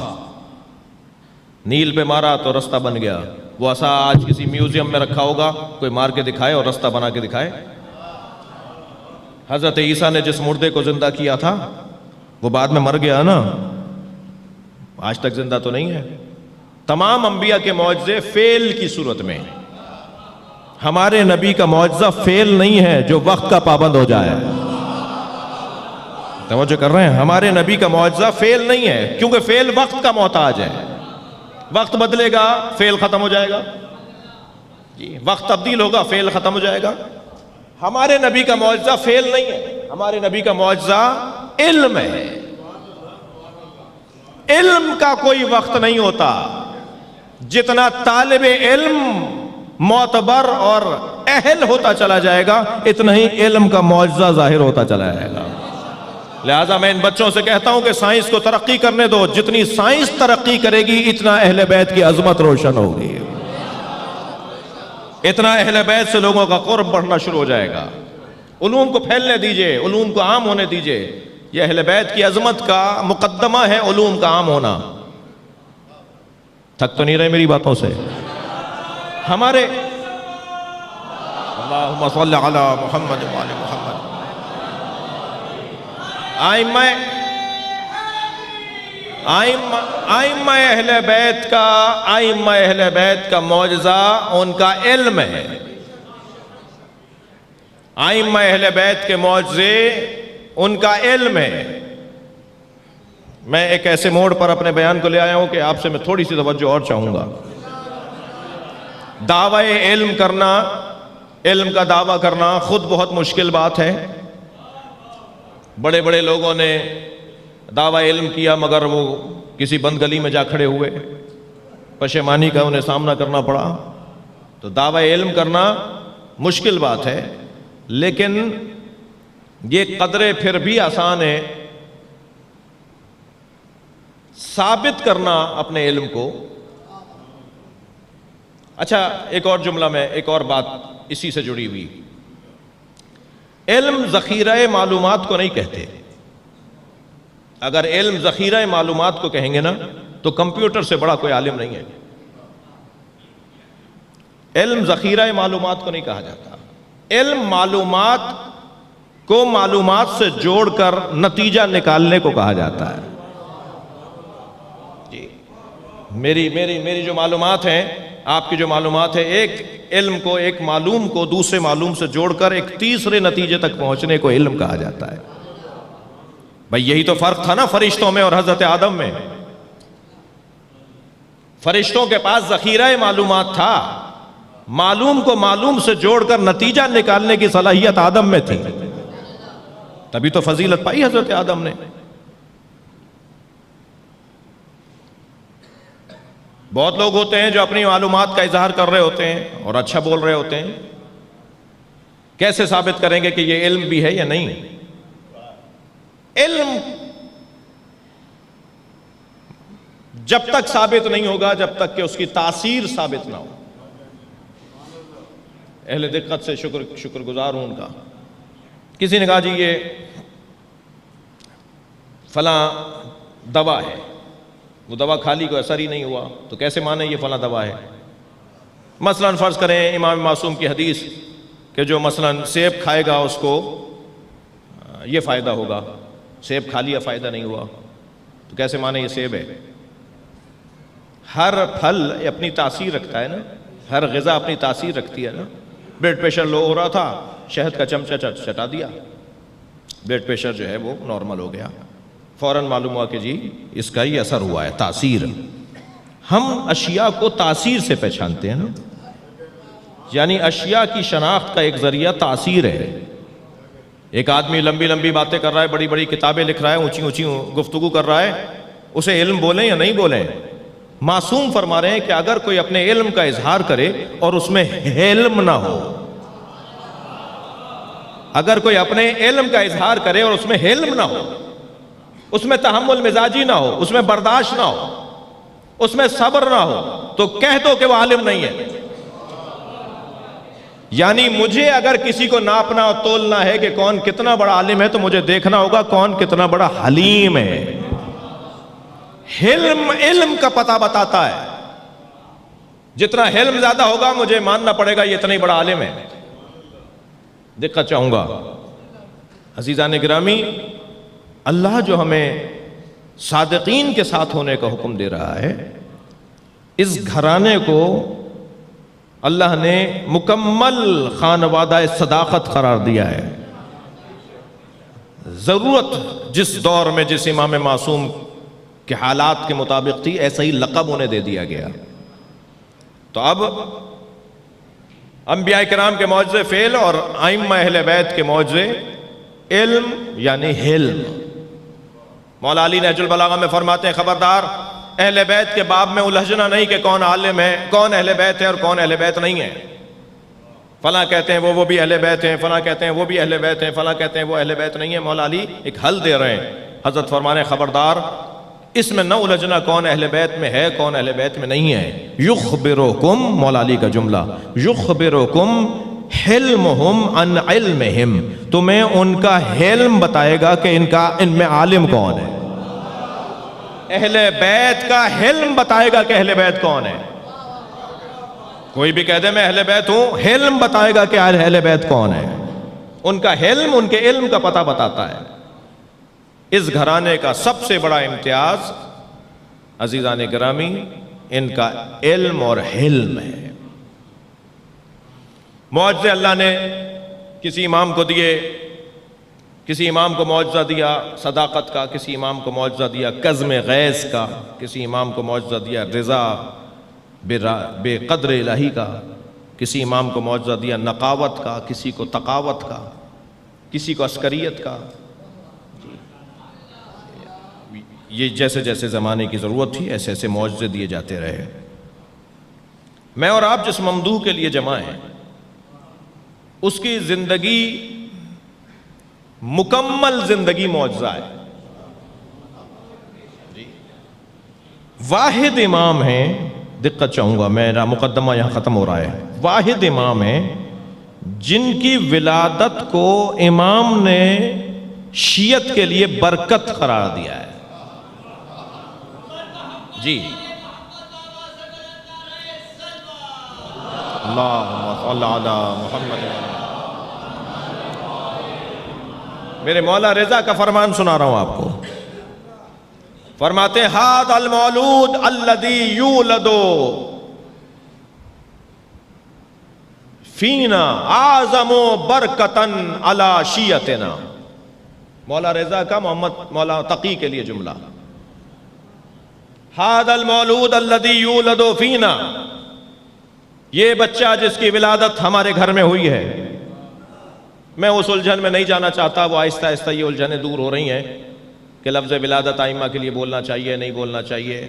نیل پہ مارا تو رستہ بن گیا، وہ عصا آج کسی میوزیم میں رکھا ہوگا، کوئی مار کے دکھائے اور رستہ بنا کے دکھائے؟ حضرت عیسیٰ نے جس مردے کو زندہ کیا تھا وہ بعد میں مر گیا نا، آج تک زندہ تو نہیں ہے۔ تمام انبیاء کے معجزے فعل کی صورت میں، ہمارے نبی کا معجزہ فعل نہیں ہے جو وقت کا پابند ہو جائے۔ توجہ کر رہے ہیں؟ ہمارے نبی کا معجزہ فعل نہیں ہے، کیونکہ فعل وقت کا محتاج ہے، وقت بدلے گا فعل ختم ہو جائے گا، جی وقت تبدیل ہوگا فعل ختم ہو جائے گا۔ ہمارے نبی کا معجزہ فعل نہیں ہے، ہمارے نبی کا معجزہ علم ہے۔ علم کا کوئی وقت نہیں ہوتا، جتنا طالب علم معتبر اور اہل ہوتا چلا جائے گا اتنا ہی علم کا معجزہ ظاہر ہوتا چلا جائے گا۔ لہٰذا میں ان بچوں سے کہتا ہوں کہ سائنس کو ترقی کرنے دو، جتنی سائنس ترقی کرے گی اتنا اہل بیت کی عظمت روشن ہوگی، اتنا اہل بیت سے لوگوں کا قرب بڑھنا شروع ہو جائے گا۔ علوم کو پھیلنے دیجئے، علوم کو عام ہونے دیجئے، یہ اہل بیت کی عظمت کا مقدمہ ہے علوم کا عام ہونا۔ تھک تو نہیں رہے میری باتوں سے؟ ہمارے اللہم صل علی محمد وعلی محمد۔ ائمہ اہل بیت کا معجزہ ان کا علم ہے، ائمہ اہل بیت کے معجزے ان کا علم ہے۔ میں ایک ایسے موڑ پر اپنے بیان کو لے آیا ہوں کہ آپ سے میں تھوڑی سی توجہ اور چاہوں گا۔ دعوی علم کرنا، علم کا دعویٰ کرنا خود بہت مشکل بات ہے۔ بڑے بڑے لوگوں نے دعویٰ علم کیا مگر وہ کسی بند گلی میں جا کھڑے ہوئے، پشیمانی کا انہیں سامنا کرنا پڑا۔ تو دعویٰ علم کرنا مشکل بات ہے، لیکن یہ قدرے پھر بھی آسان ہے ثابت کرنا اپنے علم کو۔ اچھا ایک اور جملہ میں، ایک اور بات اسی سے جڑی ہوئی، علم ذخیرہ معلومات کو نہیں کہتے۔ اگر علم ذخیرہ معلومات کو کہیں گے نا تو کمپیوٹر سے بڑا کوئی عالم نہیں ہے۔ علم ذخیرہ معلومات کو نہیں کہا جاتا، علم معلومات کو معلومات سے جوڑ کر نتیجہ نکالنے کو کہا جاتا ہے. جی میری جو معلومات ہیں، آپ کی جو معلومات ہے، ایک علم کو، ایک معلوم کو دوسرے معلوم سے جوڑ کر ایک تیسرے نتیجے تک پہنچنے کو علم کہا جاتا ہے. بھئی یہی تو فرق تھا نا فرشتوں میں اور حضرت آدم میں. فرشتوں کے پاس ذخیرہ معلومات تھا، معلوم کو معلوم سے جوڑ کر نتیجہ نکالنے کی صلاحیت آدم میں تھی، تبھی تو فضیلت پائی حضرت آدم نے. بہت لوگ ہوتے ہیں جو اپنی معلومات کا اظہار کر رہے ہوتے ہیں اور اچھا بول رہے ہوتے ہیں. کیسے ثابت کریں گے کہ یہ علم بھی ہے یا نہیں؟ علم جب تک ثابت نہیں ہوگا جب تک کہ اس کی تاثیر ثابت نہ ہو. اہل دقت سے شکر گزار ہوں ان کا. کسی نے کہا جی یہ فلاں دوا ہے، وہ دوا کھا لی کوئی اثر ہی نہیں ہوا، تو کیسے مانے یہ فلاں دوا ہے؟ مثلا فرض کریں امام معصوم کی حدیث کہ جو مثلا سیب کھائے گا اس کو یہ فائدہ ہوگا، سیب کھا لیا فائدہ نہیں ہوا، تو کیسے مانے یہ سیب ہے؟ ہر پھل اپنی تاثیر رکھتا ہے نا، ہر غذا اپنی تاثیر رکھتی ہے نا. بلڈ پریشر لو ہو رہا تھا، شہد کا چمچہ چٹا دیا، بلڈ پریشر جو ہے وہ نارمل ہو گیا. فوراً معلوم ہوا کہ جی اس کا یہ اثر ہوا ہے، تاثیر. ہم اشیاء کو تاثیر سے پہچانتے ہیں نا، یعنی اشیاء کی شناخت کا ایک ذریعہ تاثیر ہے. ایک آدمی لمبی لمبی باتیں کر رہا ہے، بڑی بڑی کتابیں لکھ رہا ہے، اونچی اونچی گفتگو کر رہا ہے، اسے علم بولیں یا نہیں بولیں؟ معصوم فرما رہے ہیں کہ اگر کوئی اپنے علم کا اظہار کرے اور اس میں حلم نہ ہو، اگر کوئی اپنے علم کا اظہار کرے اور اس میں حلم نہ ہو، اس میں تحمل مزاجی نہ ہو، اس میں برداشت نہ ہو، اس میں صبر نہ ہو، تو کہہ دو کہ وہ عالم نہیں ہے. یعنی مجھے اگر کسی کو ناپنا اور تولنا ہے کہ کون کتنا بڑا عالم ہے تو مجھے دیکھنا ہوگا کون کتنا بڑا حلیم ہے. حلم علم کا پتہ بتاتا ہے. جتنا حلم زیادہ ہوگا مجھے ماننا پڑے گا یہ اتنا ہی بڑا عالم ہے. دقت چاہوں گا عزیزان گرامی، اللہ جو ہمیں صادقین کے ساتھ ہونے کا حکم دے رہا ہے، اس گھرانے کو اللہ نے مکمل خانوادہ صداقت قرار دیا ہے. ضرورت جس دور میں جس امام معصوم کے حالات کے مطابق تھی ایسا ہی لقب انہیں دے دیا گیا. تو اب انبیاء کرام کے معجزے فعل اور ائمہ اہل بیت کے معجزے علم یعنی حلم. مولا علی نہج البلاغہ میں فرماتے ہیں خبردار اہل بیت کے باب میں الجھنا نہیں کہ کون عالم ہے، کون اہل بیت ہے اور کون اہل بیت نہیں ہے. فلاں کہتے ہیں وہ بھی اہل بیت ہیں، فلاں کہتے ہیں وہ بھی اہل بیت ہیں، فلاں کہتے ہیں وہ اہل بیت نہیں ہے. مولا علی ایک حل دے رہے ہیں. حضرت فرمانے خبردار اس میں نہ الجھنا کون اہل بیت میں ہے کون اہل بیت میں نہیں ہے. یخبرکم، مولا علی کا جملہ، یخبرکم حلمہم عن علمہم، تمہیں ان کا حلم بتائے گا کہ ان میں عالم کون ہے. اہل بیت کا حلم بتائے گا کہ اہل بیت کون ہے. کوئی بھی کہہ دے میں اہل بیت ہوں، حلم بتائے گا کہ اہل بیت کون ہے. ان کا حلم ان کے علم کا پتہ بتاتا ہے. اس گھرانے کا سب سے بڑا امتیاز عزیزان گرامی ان کا علم اور حلم ہے. معجزے اللہ نے کسی امام کو دیے، کسی امام کو معجزہ دیا صداقت کا، کسی امام کو معجزہ دیا کظم غیظ کا، کسی امام کو معجزہ دیا رضا بے قدر الہی کا، کسی امام کو معجزہ دیا نقاوت کا، کسی کو تقاوت کا، کسی کو عسکریت کا. یہ جیسے جیسے زمانے کی ضرورت تھی ایسے ایسے معجزے دیے جاتے رہے. میں اور آپ جس ممدوح کے لیے جمع ہیں اس کی زندگی مکمل زندگی معجزہ ہے. واحد امام ہیں، دقت چاہوں گا میرا مقدمہ یہاں ختم ہو رہا ہے، واحد امام ہیں جن کی ولادت کو امام نے شیعت کے لیے برکت قرار دیا ہے. جی اللہم صلی علی محمد. میرے مولا رضا کا فرمان سنا رہا ہوں آپ کو. فرماتے ہاد المولود الذی یولد فینا اعظم برکتن علی شیعتنا. مولا رضا کا محمد مولا تقی کے لیے جملہ. ہاد المولود الذی یولد فینا، یہ بچہ جس کی ولادت ہمارے گھر میں ہوئی ہے. میں اس الجھن میں نہیں جانا چاہتا، وہ آہستہ آہستہ یہ الجھنیں دور ہو رہی ہیں کہ لفظ ولادت ائمہ کے لیے بولنا چاہیے نہیں بولنا چاہیے.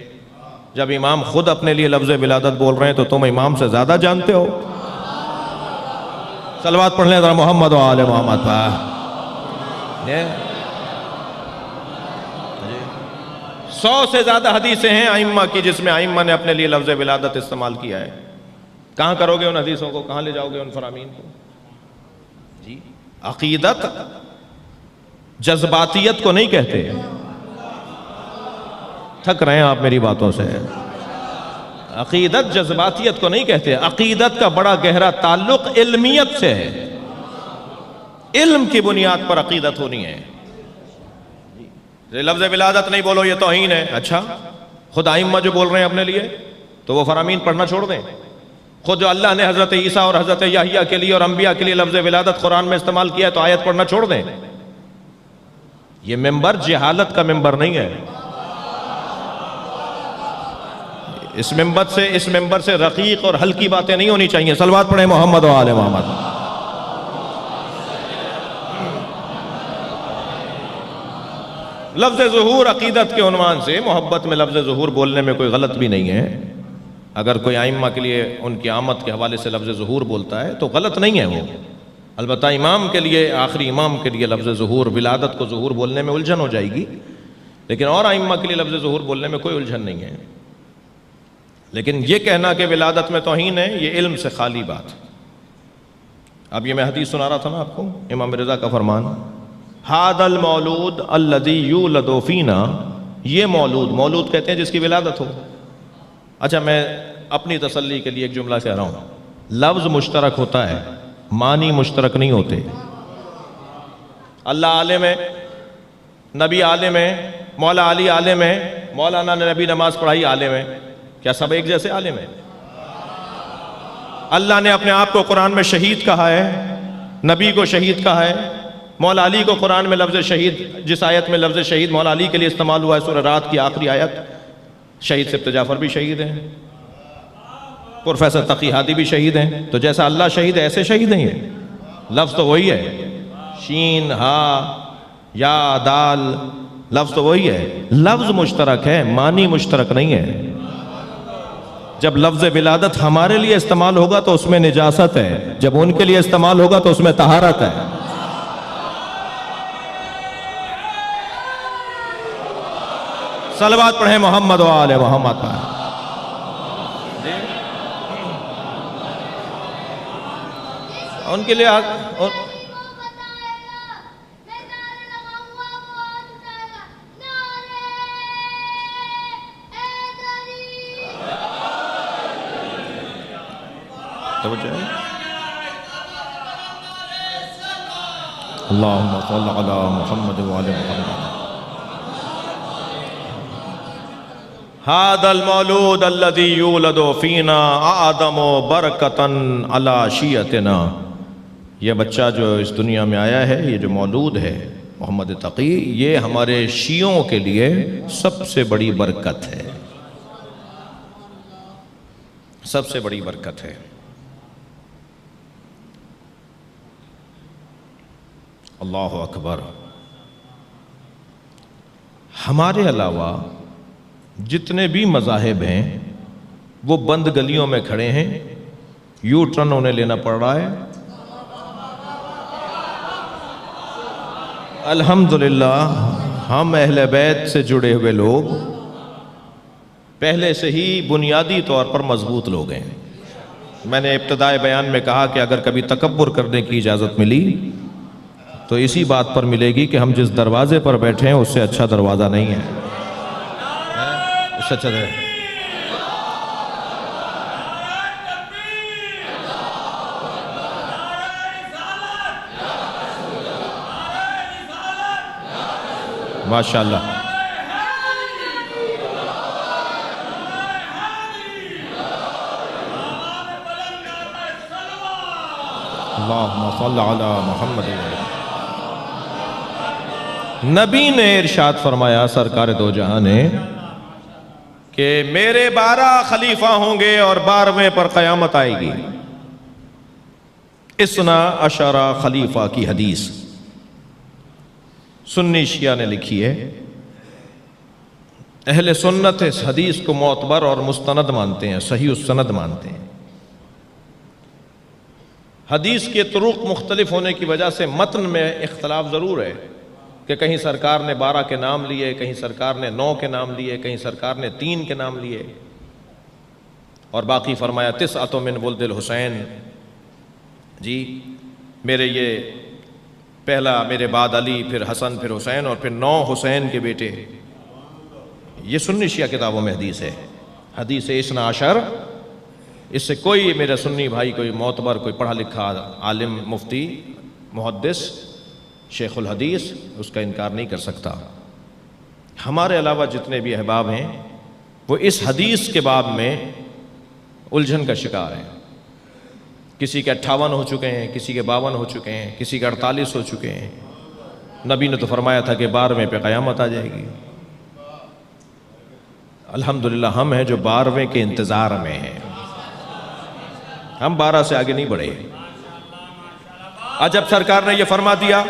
جب امام خود اپنے لیے لفظ ولادت بول رہے ہیں تو تم امام سے زیادہ جانتے ہو. صلوات پڑھ لیں ذرا محمد و آل محمد پر. 100 سے زیادہ حدیثیں ہیں ائمہ کی جس میں ائمہ نے اپنے لیے لفظ ولادت استعمال کیا ہے. کہاں کرو گے ان حدیثوں کو؟ کہاں لے جاؤ گے ان فرامین کو؟ جی عقیدت جذباتیت کو نہیں کہتے. تھک رہے ہیں آپ میری باتوں سے. عقیدت جذباتیت کو نہیں کہتے. عقیدت کا بڑا گہرا تعلق علمیت سے ہے. علم کی بنیاد پر عقیدت ہونی ہے. لفظ ولادت نہیں بولو یہ توہین ہے. اچھا خود ائمہ جو بول رہے ہیں اپنے لیے تو وہ فرامین پڑھنا چھوڑ دیں. خود جو اللہ نے حضرت عیسیٰ اور حضرت یحییٰ کے لیے اور انبیاء کے لیے لفظ ولادت قرآن میں استعمال کیا ہے تو آیت پڑھنا چھوڑ دیں. یہ ممبر جہالت کا ممبر نہیں ہے. اس ممبر سے رقیق اور ہلکی باتیں نہیں ہونی چاہیے. صلوات پڑھیں محمد و آل محمد. لفظ ظہور عقیدت کے عنوان سے محبت میں لفظ ظہور بولنے میں کوئی غلط بھی نہیں ہے. اگر کوئی ائمہ کے لیے ان کی آمد کے حوالے سے لفظ ظہور بولتا ہے تو غلط نہیں ہے وہ. البتہ امام کے لیے آخری امام کے لیے لفظ ظہور ولادت کو ظہور بولنے میں الجھن ہو جائے گی. لیکن اور ائمہ کے لیے لفظ ظہور بولنے میں کوئی الجھن نہیں ہے. لیکن یہ کہنا کہ ولادت میں توہین ہے یہ علم سے خالی بات. اب یہ میں حدیث سنا رہا تھا نا آپ کو امام رضا کا فرمان. ہاد المولود الذی یولد فینا، یہ مولود کہتے ہیں جس کی ولادت ہو. اچھا میں اپنی تسلی کے لیے ایک جملہ کہہ رہا ہوں. لفظ مشترک ہوتا ہے معنی مشترک نہیں ہوتے. اللہ عالم ہے، نبی عالم ہے، مولا علی عالم ہے، مولانا نے نبی نماز پڑھائی عالم ہے. کیا سب ایک جیسے عالم ہیں؟ اللہ نے اپنے آپ کو قرآن میں شہید کہا ہے، نبی کو شہید کہا ہے. مولا علی کو قرآن میں لفظ شہید، جس آیت میں لفظ شہید مولا علی کے لیے استعمال ہوا ہے سورہ رات کی آخری آیت، شہید سبت جعفر بھی شہید ہیں، پروفیسر تقی ہادی بھی شہید ہیں. تو جیسا اللہ شہید ہے ایسے شہید نہیں ہے. لفظ تو وہی ہے، شین ہا یا دال، لفظ تو وہی ہے. لفظ مشترک ہے معنی مشترک نہیں ہے. جب لفظ ولادت ہمارے لیے استعمال ہوگا تو اس میں نجاست ہے، جب ان کے لیے استعمال ہوگا تو اس میں طہارت ہے. صلوات پڑھیں محمد و آل محمد پر. ان کے لیے اللہم صل علی محمد و آل محمد. ہذا المولود الذی یولد فینا اعظم برکتا علی شیعتنا. یہ بچہ جو اس دنیا میں آیا ہے، یہ جو مولود ہے محمد تقی، یہ ہمارے شیعوں کے لیے سب سے بڑی برکت ہے. سب سے بڑی برکت ہے. اللہ اکبر. ہمارے علاوہ جتنے بھی مذاہب ہیں وہ بند گلیوں میں کھڑے ہیں، یو ٹرن انہیں لینا پڑ رہا ہے. الحمدللہ ہم اہل بیت سے جڑے ہوئے لوگ پہلے سے ہی بنیادی طور پر مضبوط لوگ ہیں. میں نے ابتدائے بیان میں کہا کہ اگر کبھی تکبر کرنے کی اجازت ملی تو اسی بات پر ملے گی کہ ہم جس دروازے پر بیٹھے ہیں اس سے اچھا دروازہ نہیں ہے. اس سے اچھا ماشاءاللہ. اللہم صل علی محمد. نبی نے ارشاد فرمایا سرکار دو جہاں نے کہ میرے 12 خلیفہ ہوں گے اور 12ویں پر قیامت آئے گی. 12 خلیفہ کی حدیث سنی شیعہ نے لکھی ہے. اہل سنت اس حدیث کو معتبر اور مستند مانتے ہیں، صحیح السند مانتے ہیں. حدیث کے طرق مختلف ہونے کی وجہ سے متن میں اختلاف ضرور ہے کہ کہیں سرکار نے 12 کے نام لیے، کہیں سرکار نے 9 کے نام لیے، کہیں سرکار نے 3 کے نام لیے، اور باقی فرمایا 9 من ولد الحسین. جی میرے یہ پہلا میرے بعد علی، پھر حسن، پھر حسین، اور پھر 9 حسین کے بیٹے. یہ سنی شیعہ کتابوں میں حدیث ہے، حدیث 12. اس سے کوئی میرا سنی بھائی، کوئی معتبر، کوئی پڑھا لکھا عالم، مفتی، محدث، شیخ الحدیث اس کا انکار نہیں کر سکتا. ہمارے علاوہ جتنے بھی احباب ہیں وہ اس حدیث کے باب میں الجھن کا شکار ہیں. کسی کے 58 ہو چکے ہیں، کسی کے 52 ہو چکے ہیں، کسی کے 48 ہو چکے ہیں. نبی نے تو فرمایا تھا کہ 12ویں پہ قیامت آ جائے گی. الحمدللہ ہم ہیں جو 12ویں کے انتظار میں ہیں، ہم 12 سے آگے نہیں بڑھے. جب سرکار نے یہ فرما دیا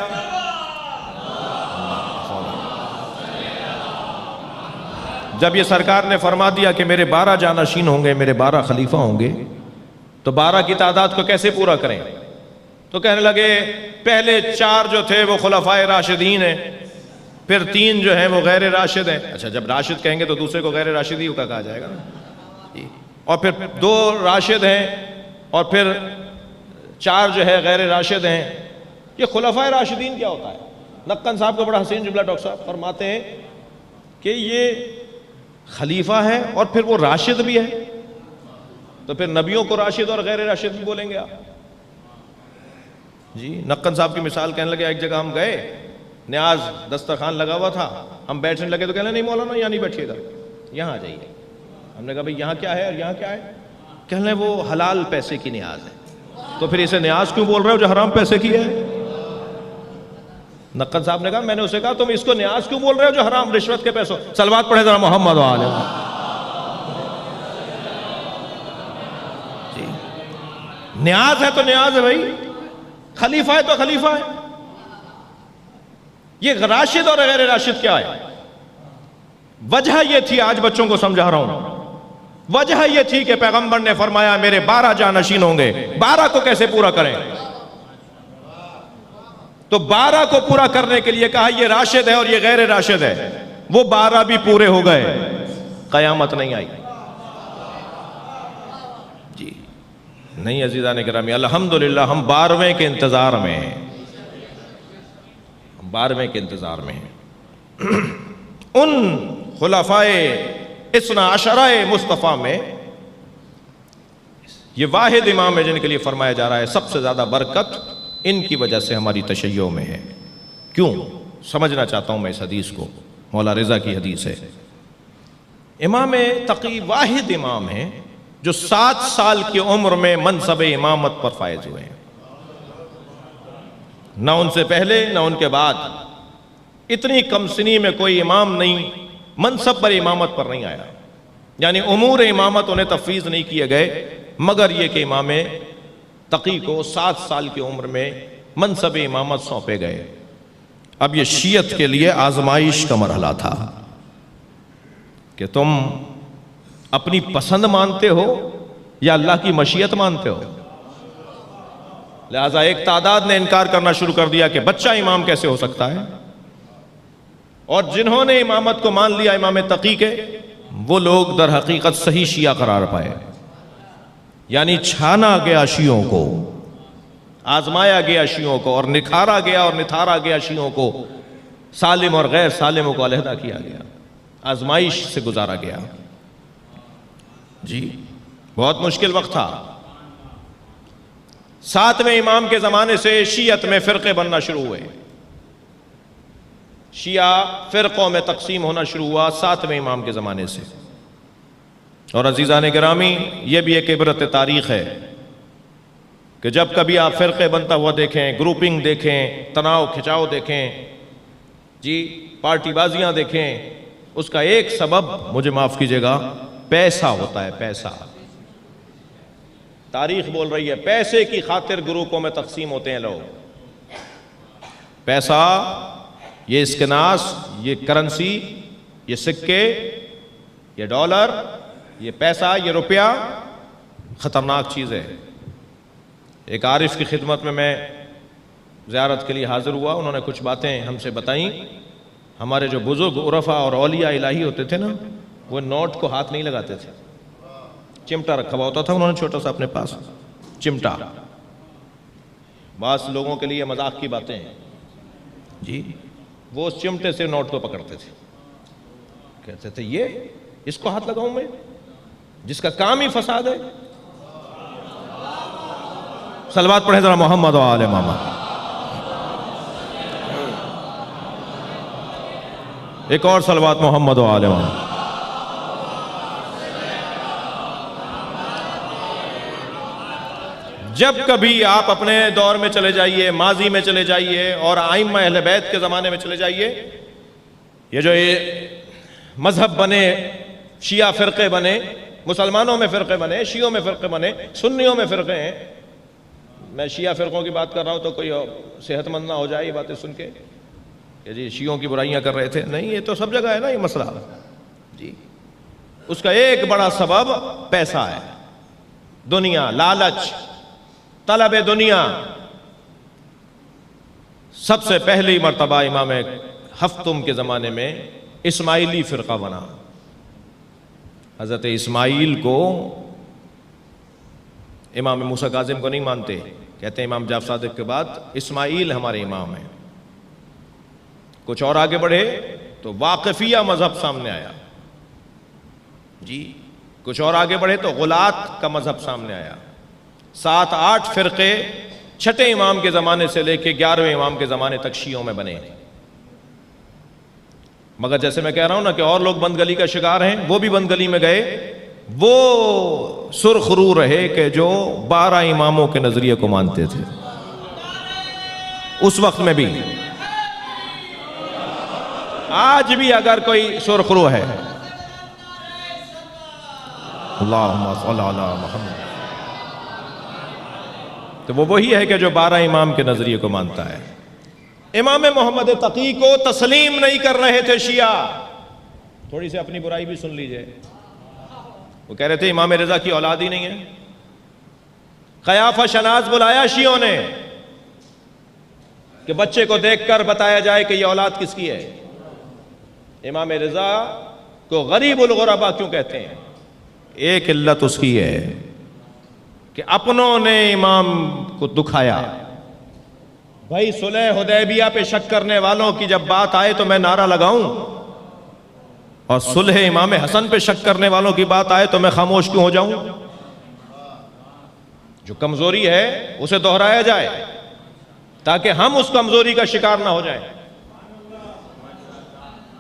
جب یہ سرکار نے فرما دیا کہ میرے 12 جانشین ہوں گے، میرے 12 خلیفہ ہوں گے، تو 12 کی تعداد کو کیسے پورا کریں؟ تو کہنے لگے پہلے 4 جو تھے وہ خلفائے راشدین ہیں، پھر 3 جو ہیں وہ غیر راشد ہیں. اچھا جب راشد کہیں گے تو دوسرے کو غیر راشدی کا کہا جائے گا، اور پھر 2 راشد ہیں، اور پھر 4 جو ہے غیر راشد ہیں. یہ خلفائے راشدین کیا ہوتا ہے؟ نقن صاحب کو بڑا حسین جملہ ڈاکٹر صاحب فرماتے ہیں کہ یہ خلیفہ ہے اور پھر وہ راشد بھی ہے، تو پھر نبیوں کو راشد اور غیر راشد بھی بولیں گے آپ؟ جی نقن صاحب کی مثال کہنے لگے ایک جگہ ہم گئے، نیاز دسترخوان لگا ہوا تھا، ہم بیٹھنے لگے تو کہنے نہیں مولانا یہاں نہیں بیٹھیے گا، یہاں آ جائیے. ہم نے کہا بھئی یہاں کیا ہے اور یہاں کیا ہے؟ کہنے لگے وہ حلال پیسے کی نیاز ہے. تو پھر اسے نیاز کیوں بول رہے ہو جو حرام پیسے کی ہے؟ نقن صاحب نے کہا، میں نے اسے کہا تم اس کو نیاز کیوں بول رہے ہو جو حرام رشوت کے پیسوں؟ صلوات پڑھے ذرا محمد و آلہ. جی نیاز ہے تو نیاز ہے بھائی، خلیفہ ہے تو خلیفہ ہے. یہ راشد اور غیر راشد کیا ہے؟ وجہ یہ تھی، آج بچوں کو سمجھا رہا ہوں، وجہ یہ تھی کہ پیغمبر نے فرمایا میرے 12 جانشین ہوں گے، 12 کو کیسے پورا کریں؟ تو 12 کو پورا کرنے کے لیے کہا یہ راشد ہے اور یہ غیر راشد ہے. وہ 12 بھی پورے ہو گئے، قیامت نہیں آئی. جی نہیں عزیزان گرامی، الحمدللہ ہم 12ویں کے انتظار میں ہیں، 12ویں کے انتظار میں ہیں. ان خلفائے 12 مصطفیٰ میں یہ واحد امام ہے جن کے لیے فرمایا جا رہا ہے سب سے زیادہ برکت ان کی وجہ سے ہماری تشیع میں ہے. کیوں؟ سمجھنا چاہتا ہوں میں اس حدیث کو، مولا رضا کی حدیث ہے. امام تقی واحد امام ہیں جو 7 سال کی عمر میں منصب امامت پر فائز ہوئے ہیں. نہ ان سے پہلے نہ ان کے بعد اتنی کم سنی میں کوئی امام نہیں منصب پر امامت پر نہیں آیا. یعنی امور امامت انہیں تفویض نہیں کیے گئے، مگر یہ کہ امام تقی کو 7 سال کی عمر میں منصب امامت سونپے گئے. اب یہ شیعت کے لیے آزمائش کا مرحلہ تھا کہ تم اپنی پسند مانتے ہو یا اللہ کی مشیت مانتے ہو. لہٰذا ایک تعداد نے انکار کرنا شروع کر دیا کہ بچہ امام کیسے ہو سکتا ہے، اور جنہوں نے امامت کو مان لیا امام تقی کے، وہ لوگ در حقیقت صحیح شیعہ قرار پائے. یعنی چھانا گیا شیعوں کو، آزمایا گیا شیعوں کو، اور نکھارا گیا اور نتھارا گیا شیعوں کو، سالم اور غیر سالموں کو علیحدہ کیا گیا، آزمائش سے گزارا گیا. جی بہت مشکل وقت تھا. 7ویں امام کے زمانے سے شیعت میں فرقے بننا شروع ہوئے. شیعہ فرقوں میں تقسیم ہونا شروع ہوا 7ویں امام کے زمانے سے. اور عزیزان گرامی، یہ بھی ایک عبرت تاریخ ہے کہ جب کبھی آپ فرقے بنتا ہوا دیکھیں، گروپنگ دیکھیں، تناؤ کھچاؤ دیکھیں، جی پارٹی بازیاں دیکھیں، اس کا ایک سبب، مجھے معاف کیجئے گا، پیسہ ہوتا ہے. پیسہ، تاریخ بول رہی ہے پیسے کی خاطر گروپوں میں تقسیم ہوتے ہیں لوگ. پیسہ، یہ اسکناس، یہ کرنسی، یہ سکے، یہ ڈالر، یہ پیسہ، یہ روپیہ خطرناک چیز ہے. ایک عارف کی خدمت میں زیارت کے لیے حاضر ہوا. انہوں نے کچھ باتیں ہم سے بتائیں. ہمارے جو بزرگ عرفاء اور اولیاء الہی ہوتے تھے نا، وہ نوٹ کو ہاتھ نہیں لگاتے تھے. چمٹا رکھا ہوا ہوتا تھا انہوں نے چھوٹا سا اپنے پاس چمٹا. بعض لوگوں کے لیے مذاق کی باتیں ہیں جی، وہ اس چمٹے سے نوٹ کو پکڑتے تھے، کہتے تھے یہ اس کو ہاتھ لگاؤں میں، جس کا کام ہی فساد ہے. صلوات پڑھیں ذرا محمد و آل محمد. ایک اور صلوات محمد و آل محمد. جب کبھی آپ اپنے دور میں چلے جائیے، ماضی میں چلے جائیے اور ائمہ اہل بیت کے زمانے میں چلے جائیے، یہ جو مذہب بنے، شیعہ فرقے بنے، مسلمانوں میں فرقے بنے، شیعوں میں فرقے بنے، سنیوں میں فرقے ہیں. میں شیعہ فرقوں کی بات کر رہا ہوں تو کوئی صحت مند نہ ہو جائے یہ باتیں سن کے کہ جی شیعوں کی برائیاں کر رہے تھے. نہیں، یہ تو سب جگہ ہے نا یہ مسئلہ جی. اس کا ایک بڑا سبب پیسہ ہے، دنیا، لالچ، طلب دنیا. سب سے پہلی مرتبہ امام ہفتم کے زمانے میں اسماعیلی فرقہ بنا. حضرت اسماعیل کو، امام موسیٰ کاظم کو نہیں مانتے، کہتے ہیں امام جعفر صادق کے بعد اسماعیل ہمارے امام ہیں. کچھ اور آگے بڑھے تو واقفیہ مذہب سامنے آیا جی. کچھ اور آگے بڑھے تو غلات کا مذہب سامنے آیا. 7-8 فرقے چھٹے امام کے زمانے سے لے کے 11ویں امام کے زمانے تک شیعوں میں بنے. مگر جیسے میں کہہ رہا ہوں نا کہ اور لوگ بند گلی کا شکار ہیں، وہ بھی بند گلی میں گئے. وہ سرخ رو رہے کہ جو 12 اماموں کے نظریے کو مانتے تھے اس وقت میں بھی. آج بھی اگر کوئی سرخ رو ہے، اللہم صلی علی محمد، تو وہ وہی ہے کہ جو 12 امام کے نظریے کو مانتا ہے. امام محمد تقی کو تسلیم نہیں کر رہے تھے شیعہ. تھوڑی سی اپنی برائی بھی سن لیجئے. وہ کہہ رہے تھے امام رضا کی اولاد ہی نہیں ہے. قیافہ شناز بلایا شیعوں نے کہ بچے کو دیکھ کر بتایا جائے کہ یہ اولاد کس کی ہے. امام رضا کو غریب الغربا کیوں کہتے ہیں؟ ایک علت اس کی ہے کہ اپنوں نے امام کو دکھایا. بھائی صلح حدیبیہ پہ شک کرنے والوں کی جب بات آئے تو میں نعرہ لگاؤں، اور صلح امام حسن پہ شک کرنے والوں کی بات آئے تو میں خاموش کیوں ہو جاؤں؟ جو کمزوری ہے اسے دہرایا جائے تاکہ ہم اس کمزوری کا شکار نہ ہو جائیں.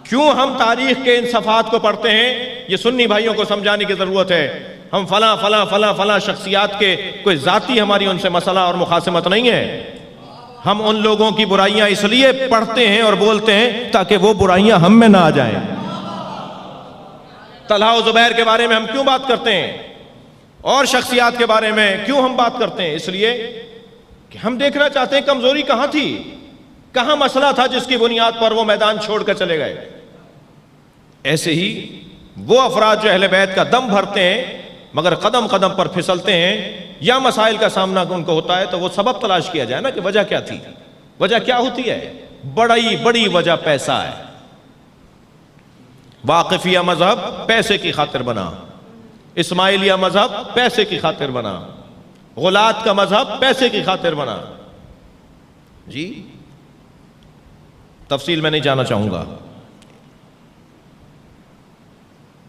کیوں ہم تاریخ کے ان صفحات کو پڑھتے ہیں؟ یہ سنی بھائیوں کو سمجھانے کی ضرورت ہے. ہم فلاں فلاں فلاں فلاں شخصیات کے کوئی ذاتی ہماری ان سے مسئلہ اور مخاصمت نہیں ہے. ہم ان لوگوں کی برائیاں اس لیے پڑھتے ہیں اور بولتے ہیں تاکہ وہ برائیاں ہم میں نہ آ جائیں. طلحہ و زبیر کے بارے میں ہم کیوں بات کرتے ہیں اور شخصیات کے بارے میں کیوں ہم بات کرتے ہیں؟ اس لیے کہ ہم دیکھنا چاہتے ہیں کمزوری کہاں تھی، کہاں مسئلہ تھا جس کی بنیاد پر وہ میدان چھوڑ کر چلے گئے. ایسے ہی وہ افراد جو اہل بیت کا دم بھرتے ہیں مگر قدم قدم پر پھسلتے ہیں یا مسائل کا سامنا ان کو ہوتا ہے تو وہ سبب تلاش کیا جائے نا کہ وجہ کیا تھی. وجہ کیا ہوتی ہے؟ بڑی وجہ پیسہ ہے. واقفیہ مذہب پیسے کی خاطر بنا، اسماعیلیہ مذہب پیسے کی خاطر بنا، غلات کا مذہب پیسے کی خاطر بنا. جی تفصیل میں نہیں جانا چاہوں گا.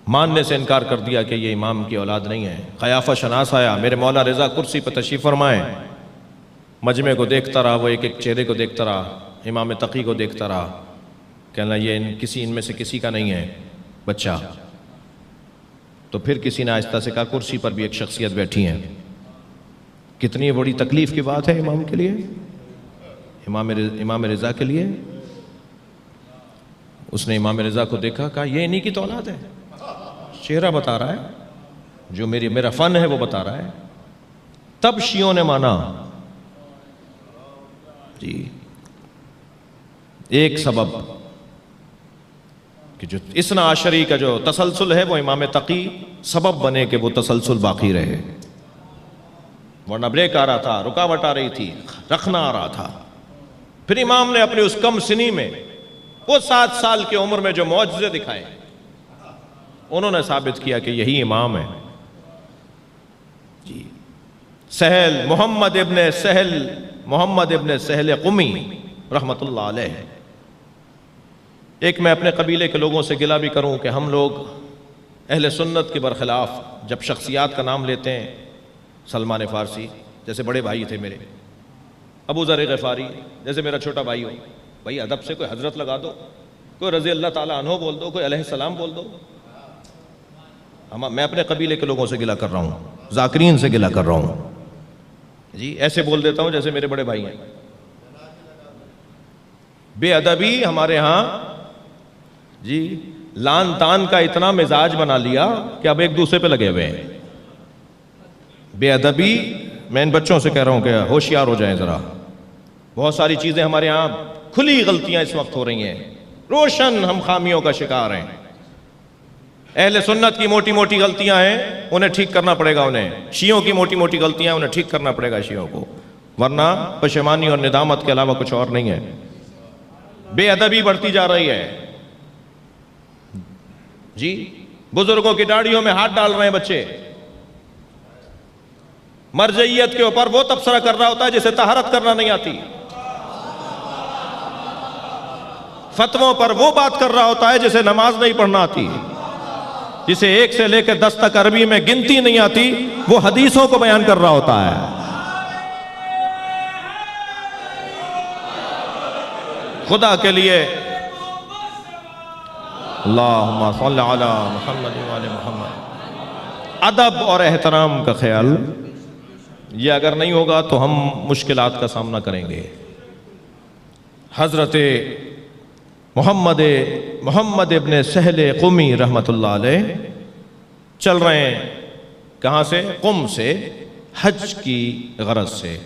ماننے سے انکار کر دیا کہ یہ امام کی اولاد نہیں ہے. قیافہ شناس آیا، میرے مولا رضا کرسی پہ تشریف فرمائے، مجمع کو دیکھتا رہا، وہ ایک ایک چہرے کو دیکھتا رہا، امام تقی کو دیکھتا رہا. کہنا یہ ان میں سے کسی کا نہیں ہے بچہ. تو پھر کسی نے آہستہ سے کہا کرسی پر بھی ایک شخصیت بیٹھی ہیں. کتنی بڑی تکلیف کی بات ہے امام کے لیے، امام رضا کے لیے. اس نے امام رضا کو دیکھا، کہا یہ انہی کی تو اولاد ہے. چہرہ بتا رہا ہے، جو میرا فن ہے وہ بتا رہا ہے. تب شیعوں نے مانا. جی ایک سبب کہ جو اثنا عشری کا جو تسلسل ہے وہ امام تقی سبب بنے کہ وہ تسلسل باقی رہے، ورنہ بریک آ رہا تھا، رکاوٹ آ رہی تھی، رکھنا آ رہا تھا. پھر امام نے اپنی اس کم سنی میں وہ 7 سال کی عمر میں جو معجزے دکھائے، انہوں نے ثابت کیا کہ یہی امام ہے. جی سہل محمد ابن سہل قمی رحمت اللہ علیہ. ایک میں اپنے قبیلے کے لوگوں سے گلہ بھی کروں کہ ہم لوگ اہل سنت کے برخلاف جب شخصیات کا نام لیتے ہیں، سلمان فارسی جیسے بڑے بھائی تھے میرے، ابو ذر غفاری جیسے میرا چھوٹا بھائی ہو، بھائی ادب سے کوئی حضرت لگا دو، کوئی رضی اللہ تعالیٰ عنہ بول دو، کوئی علیہ السلام بول دو. میں اپنے قبیلے کے لوگوں سے گلہ کر رہا ہوں، ذاکرین سے گلہ کر رہا ہوں. جی ایسے بول دیتا ہوں جیسے میرے بڑے بھائی ہیں. بے ادبی ہمارے ہاں جی لان تان کا اتنا مزاج بنا لیا کہ اب ایک دوسرے پہ لگے ہوئے ہیں. بے ادبی، میں ان بچوں سے کہہ رہا ہوں کہ ہوشیار ہو جائیں ذرا. بہت ساری چیزیں ہمارے ہاں کھلی غلطیاں اس وقت ہو رہی ہیں، روشن ہم خامیوں کا شکار ہیں. اہل سنت کی موٹی موٹی غلطیاں ہیں، انہیں ٹھیک کرنا پڑے گا. انہیں شیعوں کی موٹی موٹی غلطیاں انہیں ٹھیک کرنا پڑے گا شیعوں کو، ورنہ پشیمانی اور ندامت کے علاوہ کچھ اور نہیں ہے. بے ادبی بڑھتی جا رہی ہے. جی بزرگوں کی داڑھیوں میں ہاتھ ڈال رہے ہیں بچے. مرجعیت کے اوپر وہ تبصرہ کر رہا ہوتا ہے جسے طہارت کرنا نہیں آتی. فتووں پر وہ بات کر رہا ہوتا ہے جسے نماز نہیں پڑھنا آتی، جسے 1 سے لے کے 10 تک عربی میں گنتی نہیں آتی، وہ حدیثوں کو بیان کر رہا ہوتا ہے. خدا کے لیے اللہم صلی علی محمد وعلی محمد. ادب اور احترام کا خیال یہ اگر نہیں ہوگا تو ہم مشکلات کا سامنا کریں گے. حضرت محمد ابن سہل قمی رحمت اللہ علیہ چل رہے ہیں کہاں سے؟ قم سے، حج کی غرض سے.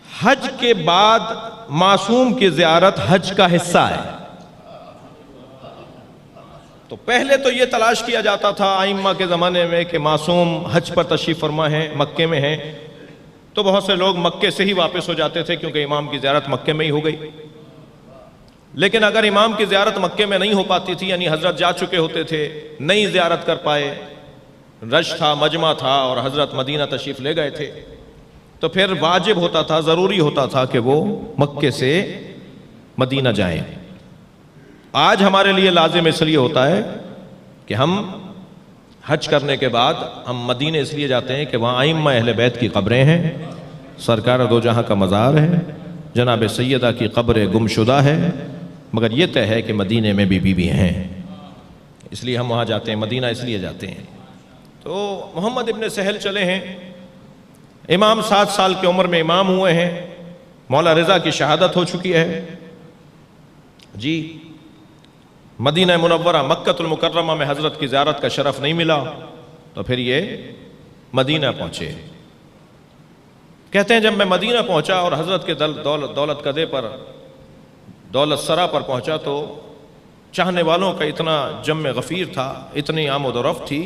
حج کے بعد معصوم کی زیارت حج کا حصہ ہے. تو پہلے تو یہ تلاش کیا جاتا تھا ائمہ کے زمانے میں کہ معصوم حج پر تشریف فرما ہیں، مکے میں ہیں، تو بہت سے لوگ مکے سے ہی واپس ہو جاتے تھے کیونکہ امام کی زیارت مکے میں ہی ہو گئی. لیکن اگر امام کی زیارت مکے میں نہیں ہو پاتی تھی، یعنی حضرت جا چکے ہوتے تھے، نہیں زیارت کر پائے، رش تھا، مجمع تھا اور حضرت مدینہ تشریف لے گئے تھے، تو پھر واجب ہوتا تھا، ضروری ہوتا تھا کہ وہ مکے سے مدینہ جائیں. آج ہمارے لیے لازم اس لیے ہوتا ہے کہ ہم حج کرنے کے بعد ہم مدینہ اس لیے جاتے ہیں کہ وہاں ائمہ اہل بیت کی قبریں ہیں، سرکار دو جہاں کا مزار ہے، جناب سیدہ کی قبر گمشدہ ہے، مگر یہ طے ہے کہ مدینہ میں بھی بیوی ہیں، اس لیے ہم وہاں جاتے ہیں، مدینہ اس لیے جاتے ہیں. تو محمد ابن سہل چلے ہیں. امام 7 سال کی عمر میں امام ہوئے ہیں. مولا رضا کی شہادت ہو چکی ہے. جی مدینہ منورہ مکۃ المکرمہ میں حضرت کی زیارت کا شرف نہیں ملا تو پھر یہ مدینہ پہنچے. کہتے ہیں جب میں مدینہ پہنچا اور حضرت کے دولت قدے پر، دولت سرا پر پہنچا تو چاہنے والوں کا اتنا جم غفیر تھا، اتنی آمد و رفت تھی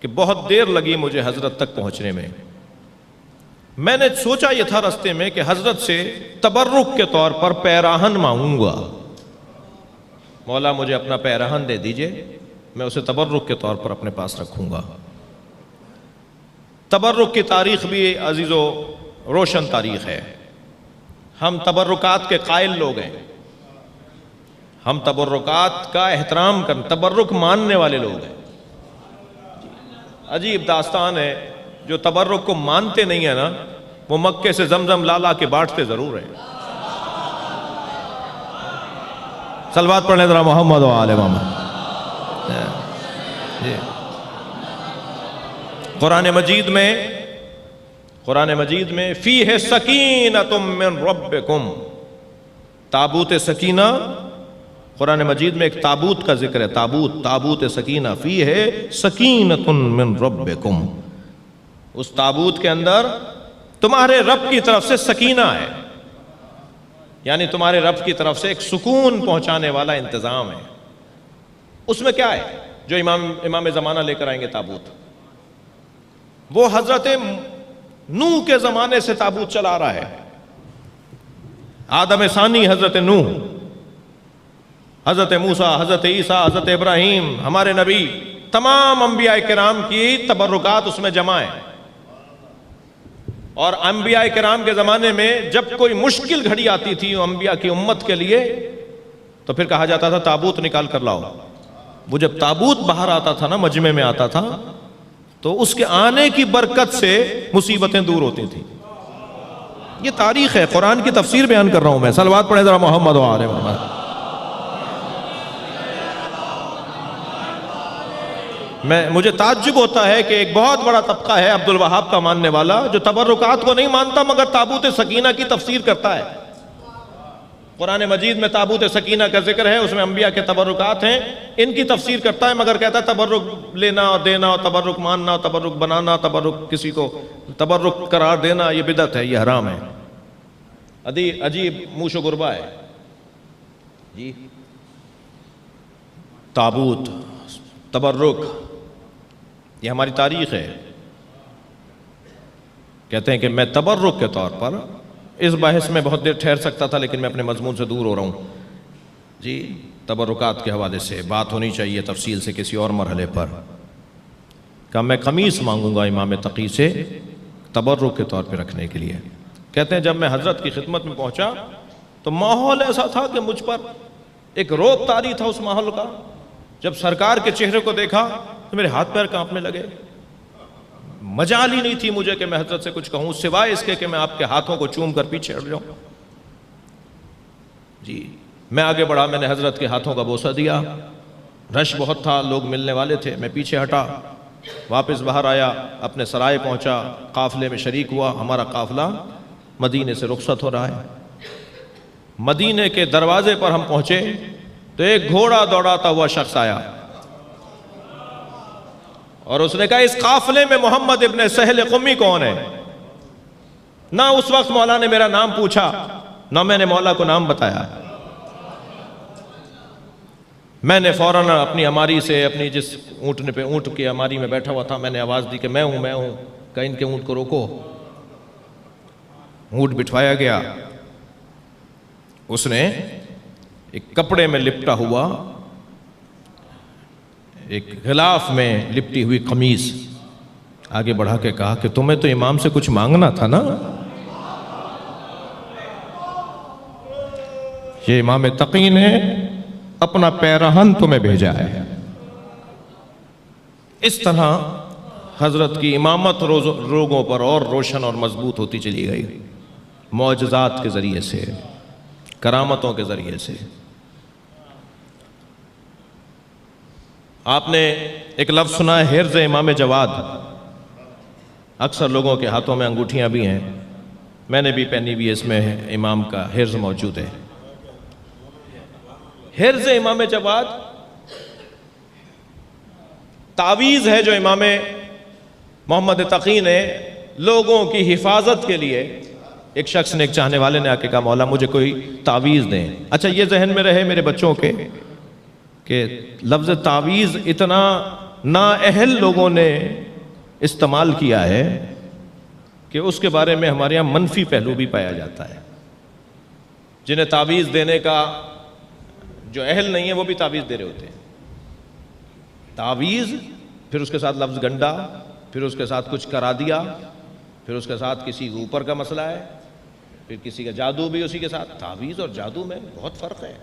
کہ بہت دیر لگی مجھے حضرت تک پہنچنے میں. میں نے سوچا یہ تھا رستے میں کہ حضرت سے تبرک کے طور پر پیراہن مانگوں گا، مولا مجھے اپنا پیراہن دے دیجئے، میں اسے تبرک کے طور پر اپنے پاس رکھوں گا. تبرک کی تاریخ بھی عزیزو روشن تاریخ ہے. ہم تبرکات کے قائل لوگ ہیں، ہم تبرکات کا احترام تبرک ماننے والے لوگ ہیں. عجیب داستان ہے، جو تبرک کو مانتے نہیں ہیں نا، وہ مکے سے زمزم لا لا کے بانٹتے ضرور ہیں. صلوات پڑھیں ذرا محمد و آل محمد. قرآن مجید میں فیہ سکینۃ من ربکم، تابوت سکینہ، قرآن مجید میں ایک تابوت کا ذکر ہے، تابوت سکینہ، فیہ سکینۃ من ربکم، اس تابوت کے اندر تمہارے رب کی طرف سے سکینہ ہے، یعنی تمہارے رب کی طرف سے ایک سکون پہنچانے والا انتظام ہے. اس میں کیا ہے جو امام زمانہ لے کر آئیں گے تابوت؟ وہ حضرت نوح کے زمانے سے تابوت چلا رہا ہے. آدم ثانی حضرت نوح، حضرت موسیٰ، حضرت عیسیٰ، حضرت ابراہیم، ہمارے نبی، تمام انبیاء کرام کی تبرکات اس میں جمع ہیں. اور انبیاء کرام کے زمانے میں جب کوئی مشکل گھڑی آتی تھی انبیاء کی امت کے لیے تو پھر کہا جاتا تھا تابوت نکال کر لاؤ. وہ جب تابوت باہر آتا تھا نا، مجمع میں آتا تھا، تو اس کے آنے کی برکت سے مصیبتیں دور ہوتی تھیں. یہ تاریخ ہے، قرآن کی تفسیر بیان کر رہا ہوں میں. صلوات پڑھیں ذرا محمد و آل محمد. مجھے تعجب ہوتا ہے کہ ایک بہت بڑا طبقہ ہے عبد الوہاب کا ماننے والا جو تبرکات کو نہیں مانتا مگر تابوت سکینہ کی تفسیر کرتا ہے. قرآن مجید میں تابوت سکینہ کا ذکر ہے، اس میں انبیاء کے تبرکات ہیں، ان کی تفسیر کرتا ہے، مگر کہتا ہے تبرک لینا اور دینا اور تبرک ماننا، تبرک بنانا، تبرک کسی کو تبرک قرار دینا، یہ بدعت ہے، یہ حرام ہے. عجیب موش و گربا ہے جی. تابوت، تبرک، یہ ہماری تاریخ ہے. کہتے ہیں کہ میں تبرک کے طور پر اس بحث میں بہت دیر ٹھہر سکتا تھا لیکن میں اپنے مضمون سے دور ہو رہا ہوں جی. تبرکات کے حوالے سے بات ہونی چاہیے تفصیل سے کسی اور مرحلے پر. کہ میں قمیص مانگوں گا امام تقی سے تبرک کے طور پہ رکھنے کے لیے. کہتے ہیں جب میں حضرت کی خدمت میں پہنچا تو ماحول ایسا تھا کہ مجھ پر ایک روب طاری تھا اس ماحول کا. جب سرکار کے چہرے کو دیکھا تو میرے ہاتھ پیر کانپنے لگے. مجال ہی نہیں تھی مجھے کہ میں حضرت سے کچھ کہوں سوائے اس کے کہ میں آپ کے ہاتھوں کو چوم کر پیچھے ہٹ جاؤں جی. میں آگے بڑھا، میں نے حضرت کے ہاتھوں کا بوسہ دیا. رش بہت تھا، لوگ ملنے والے تھے. میں پیچھے ہٹا، واپس باہر آیا، اپنے سرائے پہنچا، قافلے میں شریک ہوا. ہمارا قافلہ مدینے سے رخصت ہو رہا ہے. مدینے کے دروازے پر ہم پہنچے تو ایک گھوڑا دوڑاتا ہوا شخص آیا اور اس نے کہا اس قافلے میں محمد ابن سہل قمی کون ہے؟ نہ اس وقت مولا نے میرا نام پوچھا نہ میں نے مولا کو نام بتایا. میں نے فوراً اپنی اماری سے، اپنی جس اونٹ کی اماری میں بیٹھا ہوا تھا، میں نے آواز دی کہ میں ہوں. کہ ان کے اونٹ کو روکو. اونٹ بٹھوایا گیا. اس نے ایک کپڑے میں لپٹا ہوا، ایک غلاف میں لپٹی ہوئی قمیص آگے بڑھا کے کہا کہ تمہیں تو امام سے کچھ مانگنا تھا نا. یہ امام تقی نے اپنا پیرہن تمہیں بھیجا ہے. اس طرح حضرت کی امامت لوگوں پر اور روشن اور مضبوط ہوتی چلی گئی، معجزات کے ذریعے سے، کرامتوں کے ذریعے سے. آپ نے ایک لفظ سنا ہے حرز امام جواد. اکثر لوگوں کے ہاتھوں میں انگوٹھیاں بھی ہیں، میں نے بھی پہنی بھی، اس میں امام کا حرز موجود ہے. حرز امام جواد تعویذ ہے جو امام محمد تقی نے لوگوں کی حفاظت کے لیے. ایک شخص نے، ایک چاہنے والے نے آ کے کہا مولا مجھے کوئی تعویذ دیں. اچھا یہ ذہن میں رہے میرے بچوں کے کہ لفظ تعویذ اتنا نااہل لوگوں نے استعمال کیا ہے کہ اس کے بارے میں ہمارے یہاں منفی پہلو بھی پایا جاتا ہے. جنہیں تعویذ دینے کا جو اہل نہیں ہے وہ بھی تعویذ دے رہے ہوتے ہیں. تعویذ، پھر اس کے ساتھ لفظ گنڈا، پھر اس کے ساتھ کچھ کرا دیا، پھر اس کے ساتھ کسی کے اوپر کا مسئلہ ہے، پھر کسی کا جادو بھی اسی کے ساتھ. تعویذ اور جادو میں بہت فرق ہے.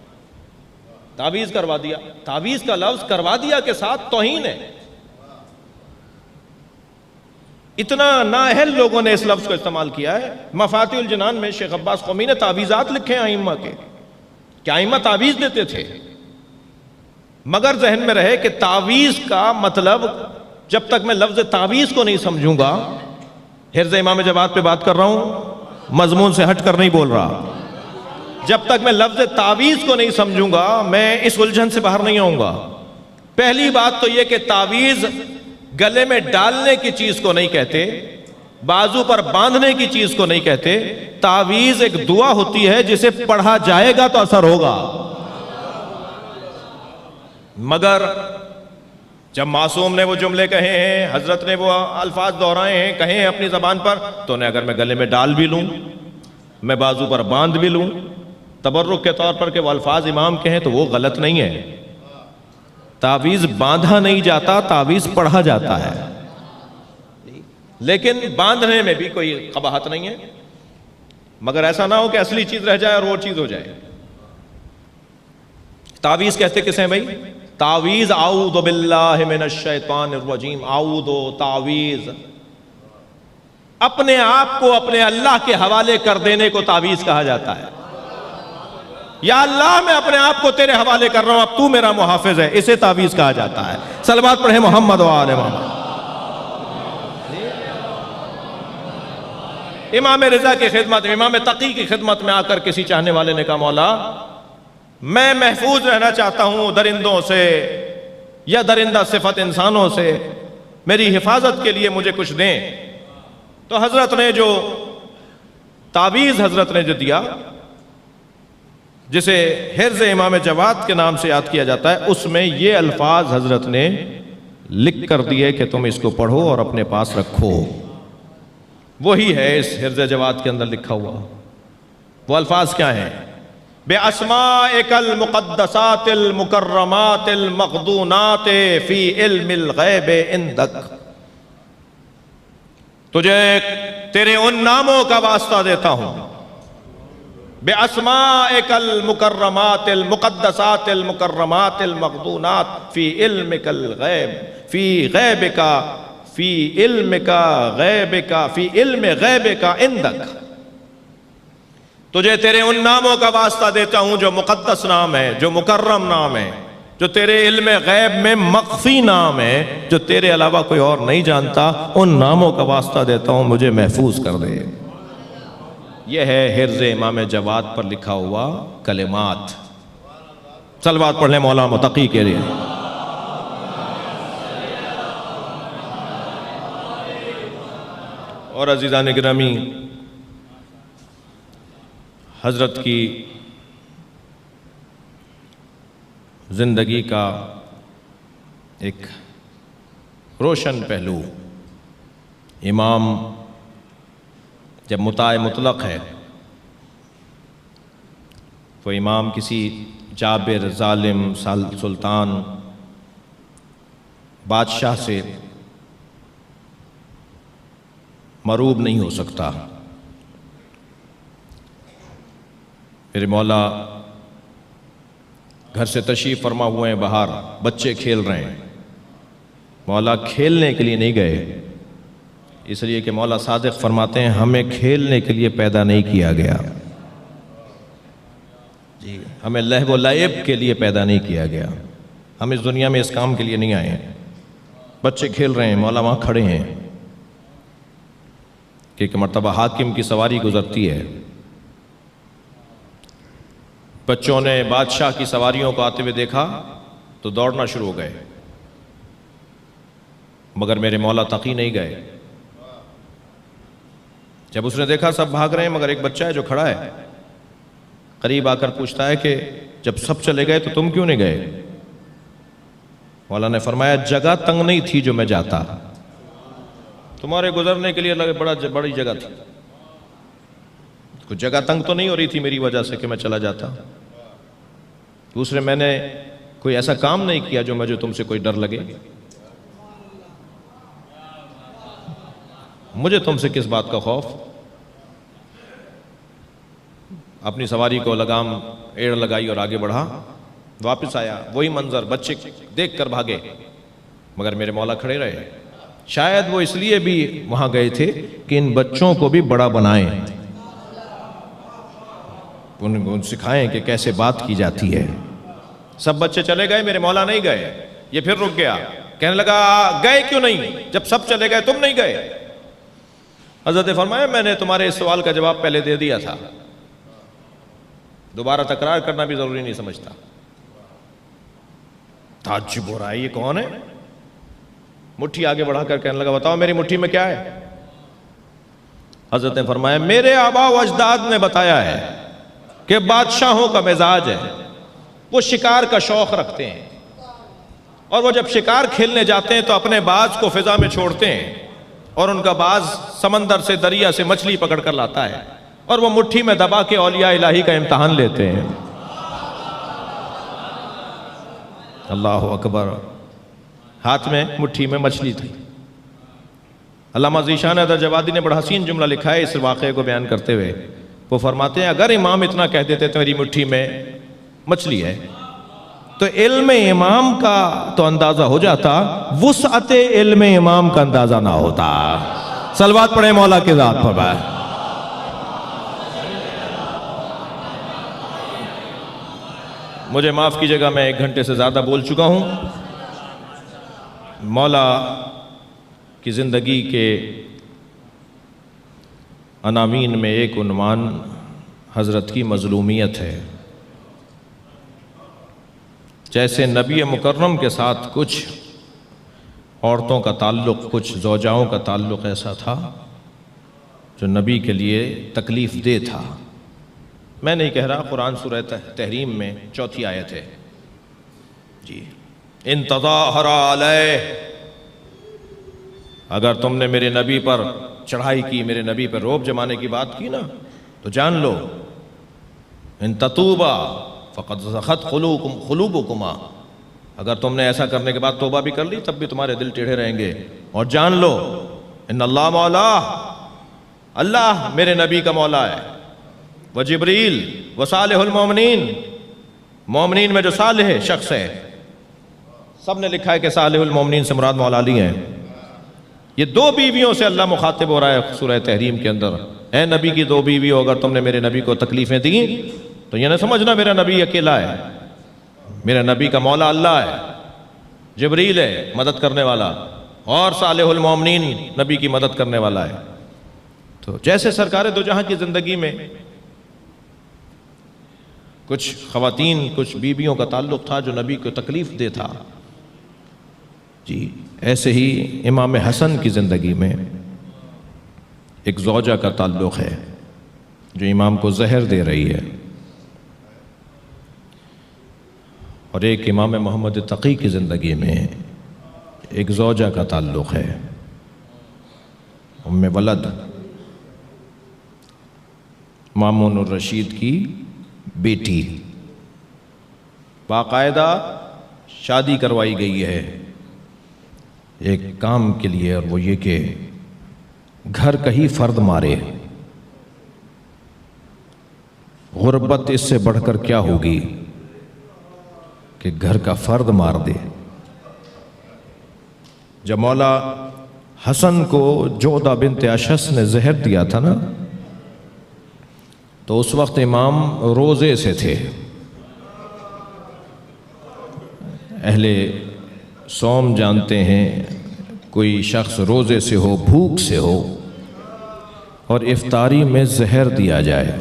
تعویذ کروا دیا، تعویذ کا لفظ کروا دیا کے ساتھ توہین ہے. اتنا نااہل لوگوں نے اس لفظ کو استعمال کیا ہے. مفاتیح الجنان میں شیخ عباس قمی نے تعویذات لکھے ہیں ائمہ کے. کہ ائمہ تعویذ دیتے تھے، مگر ذہن میں رہے کہ تعویذ کا مطلب جب تک میں لفظ تعویذ کو نہیں سمجھوں گا، حرز امام جواد پہ بات کر رہا ہوں، مضمون سے ہٹ کر نہیں بول رہا، جب تک میں لفظ تعویذ کو نہیں سمجھوں گا میں اس الجھن سے باہر نہیں آؤں گا۔ پہلی بات تو یہ کہ تعویذ گلے میں ڈالنے کی چیز کو نہیں کہتے، بازو پر باندھنے کی چیز کو نہیں کہتے، تعویذ ایک دعا ہوتی ہے جسے پڑھا جائے گا تو اثر ہوگا۔ مگر جب معصوم نے وہ جملے کہے ہیں، حضرت نے وہ الفاظ دہرائے ہیں، کہے ہیں اپنی زبان پر، تو انہیں اگر میں گلے میں ڈال بھی لوں، میں بازو پر باندھ بھی لوں تبرک کے طور پر کہ وہ الفاظ امام کے ہیں، تو وہ غلط نہیں ہے۔ تعویذ باندھا نہیں جاتا، تعویذ پڑھا جاتا ہے، لیکن باندھنے میں بھی کوئی قباحت نہیں ہے، مگر ایسا نہ ہو کہ اصلی چیز رہ جائے اور وہ چیز ہو جائے۔ تعویذ کہتے کسے ہیں بھائی؟ تعویذ اعوذ باللہ من الشیطان الرجیم، اعوذ تعویذ، اپنے آپ کو اپنے اللہ کے حوالے کر دینے کو تعویذ کہا جاتا ہے۔ یا اللہ میں اپنے آپ کو تیرے حوالے کر رہا ہوں، اب تو میرا محافظ ہے، اسے تعویذ کہا جاتا ہے۔ صلوات پڑھیں محمد و آل محمد۔ امام رضا کی خدمت، امام تقی کی خدمت میں آ کر کسی چاہنے والے نے کہا مولا میں محفوظ رہنا چاہتا ہوں درندوں سے یا درندہ صفت انسانوں سے، میری حفاظت کے لیے مجھے کچھ دیں۔ تو حضرت نے جو تعویذ حضرت نے جو دیا، جسے حرز امام جواد کے نام سے یاد کیا جاتا ہے، اس میں یہ الفاظ حضرت نے لکھ کر دیے کہ تم اس کو پڑھو اور اپنے پاس رکھو۔ وہی ہے اس حرز جواد کے اندر لکھا ہوا۔ وہ الفاظ کیا ہیں؟ بِأَسْمَائِكَ الْمُقَدَّسَاتِ الْمُكَرَّمَاتِ الْمَخْدُونَاتِ فِي عِلْمِ الْغَيْبِ عِنْدَكَ، تجھے تیرے ان ناموں کا واسطہ دیتا ہوں، بِأَسْمَائِكَ الْمُكَرَّمَاتِ الْمُقَدَّسَاتِ الْمُكَرَّمَاتِ الْمَخْدُونَاتِ فِي عِلْمِكَ الْغَيْبِ فِي غَيْبِكَ فی علم کا غیب کا فی علم غیب کا عندک، تجھے تیرے ان ناموں کا واسطہ دیتا ہوں جو مقدس نام ہے، جو مکرم نام ہے، جو تیرے علم غیب میں مخفی نام ہے، جو تیرے علاوہ کوئی اور نہیں جانتا، ان ناموں کا واسطہ دیتا ہوں مجھے محفوظ کر دے۔ یہ ہے حرز امام جواد پر لکھا ہوا کلمات۔ صلوات پڑھ لیں مولا متقی کے لیے۔ اور عزیزان گرامی، حضرت کی زندگی کا ایک روشن پہلو، امام جب مطاع مطلق ہے تو امام کسی جابر، ظالم، سلطان، بادشاہ سے مروب نہیں ہو سکتا۔ میرے مولا گھر سے تشریف فرما ہوئے ہیں، باہر بچے کھیل رہے ہیں، مولا کھیلنے کے لیے نہیں گئے، اس لیے کہ مولا صادق فرماتے ہیں ہمیں کھیلنے کے لیے پیدا نہیں کیا گیا، جی ہمیں لہو و لعب کے لیے پیدا نہیں کیا گیا، ہم اس دنیا میں اس کام کے لیے نہیں آئے ہیں۔ بچے کھیل رہے ہیں، مولا وہاں کھڑے ہیں کہ ایک مرتبہ حاکم کی سواری گزرتی ہے، بچوں نے بادشاہ کی سواریوں کو آتے ہوئے دیکھا تو دوڑنا شروع ہو گئے، مگر میرے مولا تقی نہیں گئے۔ جب اس نے دیکھا سب بھاگ رہے ہیں مگر ایک بچہ ہے جو کھڑا ہے، قریب آ کر پوچھتا ہے کہ جب سب چلے گئے تو تم کیوں نہیں گئے؟ مولا نے فرمایا جگہ تنگ نہیں تھی جو میں جاتا، تمہارے گزرنے کے لیے بڑی جگہ تھی، کچھ جگہ تنگ تو نہیں ہو رہی تھی میری وجہ سے کہ میں چلا جاتا۔ دوسرے میں نے کوئی ایسا کام نہیں کیا جو مجھے تم سے کوئی ڈر لگے، مجھے تم سے کس بات کا خوف؟ اپنی سواری کو لگام ایڑ لگائی اور آگے بڑھا، واپس آیا، وہی منظر، بچے دیکھ کر بھاگے مگر میرے مولا کھڑے رہے۔ شاید وہ اس لیے بھی وہاں گئے تھے کہ ان بچوں کو بھی بڑا بنائیں، ان کو سکھائیں کہ کیسے بات کی جاتی ہے۔ سب بچے چلے گئے، میرے مولا نہیں گئے۔ یہ پھر رک گیا، کہنے لگا گئے کیوں نہیں؟ جب سب چلے گئے تم نہیں گئے؟ حضرت نے فرمایا میں نے تمہارے اس سوال کا جواب پہلے دے دیا تھا، دوبارہ تکرار کرنا بھی ضروری نہیں سمجھتا۔ تعجب ہو رہا ہے، یہ کون ہے؟ مٹھی آگے بڑھا کر کہنے لگا بتاؤ میری مٹھی میں کیا ہے؟ حضرت نے فرمایا میرے آبا و اجداد نے بتایا ہے کہ بادشاہوں کا مزاج ہے، وہ شکار کا شوق رکھتے ہیں، اور وہ جب شکار کھیلنے جاتے ہیں تو اپنے باز کو فضا میں چھوڑتے ہیں، اور ان کا باز سمندر سے دریا سے مچھلی پکڑ کر لاتا ہے، اور وہ مٹھی میں دبا کے اولیاء الہی کا امتحان لیتے ہیں۔ اللہ اکبر۔ ہاتھ میں مٹھی میں مچھلی تھی۔ علامہ ذیشان حیدر نے بڑا حسین جملہ لکھا ہے اس واقعے کو بیان کرتے ہوئے۔ وہ فرماتے ہیں اگر امام اتنا کہہ دیتے تو میری مٹھی میں مچھلی ہے تو علم امام کا تو اندازہ ہو جاتا، وسعت علم امام کا اندازہ نہ ہوتا۔ صلوات پڑھیں مولا کی ذات پر۔ مجھے معاف کیجئے گا، میں 1 گھنٹے سے زیادہ بول چکا ہوں۔ مولا کی زندگی کے عناوین میں ایک عنوان حضرت کی مظلومیت ہے۔ جیسے نبی مکرم کے ساتھ کچھ عورتوں کا تعلق، کچھ زوجاؤں کا تعلق ایسا تھا جو نبی کے لیے تکلیف دہ تھا۔ میں نہیں کہہ رہا، قرآن سورہ تحریم میں 4 آیت ہے جی، ان تظاہر علیہ، اگر تم نے میرے نبی پر چڑھائی کی، میرے نبی پر روب جمانے کی بات کی نا، تو جان لو ان تتوبا فقد زخت قلوبکما، اگر تم نے ایسا کرنے کے بعد توبہ بھی کر لی تب بھی تمہارے دل ٹیڑھے رہیں گے۔ اور جان لو ان اللہ مولا، اللہ میرے نبی کا مولا ہے، وجبریل وصالح المومنین، مومنین میں جو صالح شخص ہے، سب نے لکھا ہے کہ صالح المومنین سے مراد مولا علی ہیں۔ یہ 2 بیویوں سے اللہ مخاطب ہو رہا ہے سورہ تحریم کے اندر۔ اے نبی کی 2 بیویوں، اگر تم نے میرے نبی کو تکلیفیں دیں تو یہ نہ سمجھنا میرا نبی اکیلا ہے، میرا نبی کا مولا اللہ ہے، جبریل ہے مدد کرنے والا، اور صالح المومنین نبی کی مدد کرنے والا ہے۔ تو جیسے سرکار دو جہاں کی زندگی میں کچھ خواتین، کچھ بیویوں کا تعلق تھا جو نبی کو تکلیف دے تھا، جی ایسے ہی امام حسن کی زندگی میں ایک زوجہ کا تعلق ہے جو امام کو زہر دے رہی ہے، اور ایک امام محمد تقی کی زندگی میں ایک زوجہ کا تعلق ہے، ام ولد، مامون الرشید کی بیٹی، باقاعدہ شادی کروائی گئی ہے ایک کام کے لیے، اور وہ یہ کہ گھر کا ہی فرد مارے۔ غربت اس سے بڑھ کر کیا ہوگی کہ گھر کا فرد مار دے۔ جب مولا حسن کو جودہ بنت اشس نے زہر دیا تھا نا، تو اس وقت امام روزے سے تھے۔ اہل صوم جانتے ہیں، کوئی شخص روزے سے ہو، بھوک سے ہو، اور افطاری میں زہر دیا جائے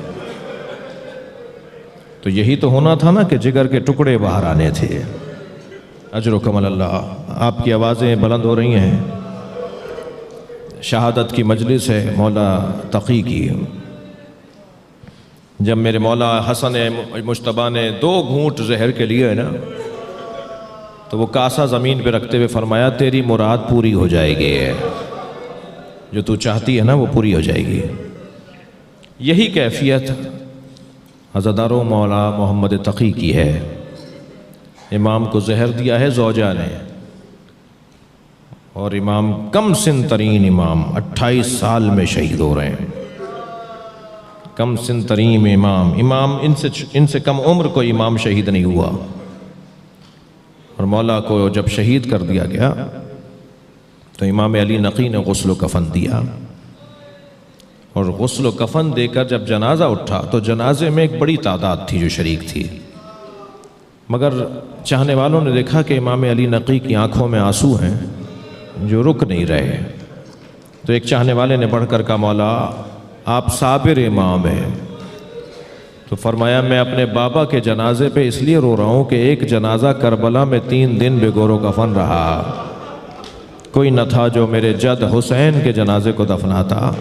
تو یہی تو ہونا تھا نا کہ جگر کے ٹکڑے باہر آنے تھے۔ اجرکم اللہ۔ آپ کی آوازیں بلند ہو رہی ہیں، شہادت کی مجلس ہے مولا تقی کی۔ جب میرے مولا حسن مجتبیٰ نے 2 گھونٹ زہر کے لیے نا، تو وہ کاسا زمین پہ رکھتے ہوئے فرمایا تیری مراد پوری ہو جائے گی، جو تو چاہتی ہے نا وہ پوری ہو جائے گی۔ یہی کیفیت عزادارو مولا محمد تقی کی ہے۔ امام کو زہر دیا ہے زوجہ نے، اور امام کم سن ترین امام 28 سال میں شہید ہو رہے ہیں۔ کم سن ترین امام ان سے کم عمر کو امام شہید نہیں ہوا، اور مولا کو جب شہید کر دیا گیا تو امام علی نقی نے غسل و کفن دیا، اور غسل و کفن دے کر جب جنازہ اٹھا تو جنازے میں ایک بڑی تعداد تھی جو شریک تھی، مگر چاہنے والوں نے دیکھا کہ امام علی نقی کی آنکھوں میں آنسو ہیں جو رک نہیں رہے، تو ایک چاہنے والے نے بڑھ کر کہا مولا آپ صابر امام ہیں، تو فرمایا میں اپنے بابا کے جنازے پہ اس لیے رو رہا ہوں کہ ایک جنازہ کربلا میں 3 دن بے گور و کفن رہا، کوئی نہ تھا جو میرے جد حسین کے جنازے کو دفناتا۔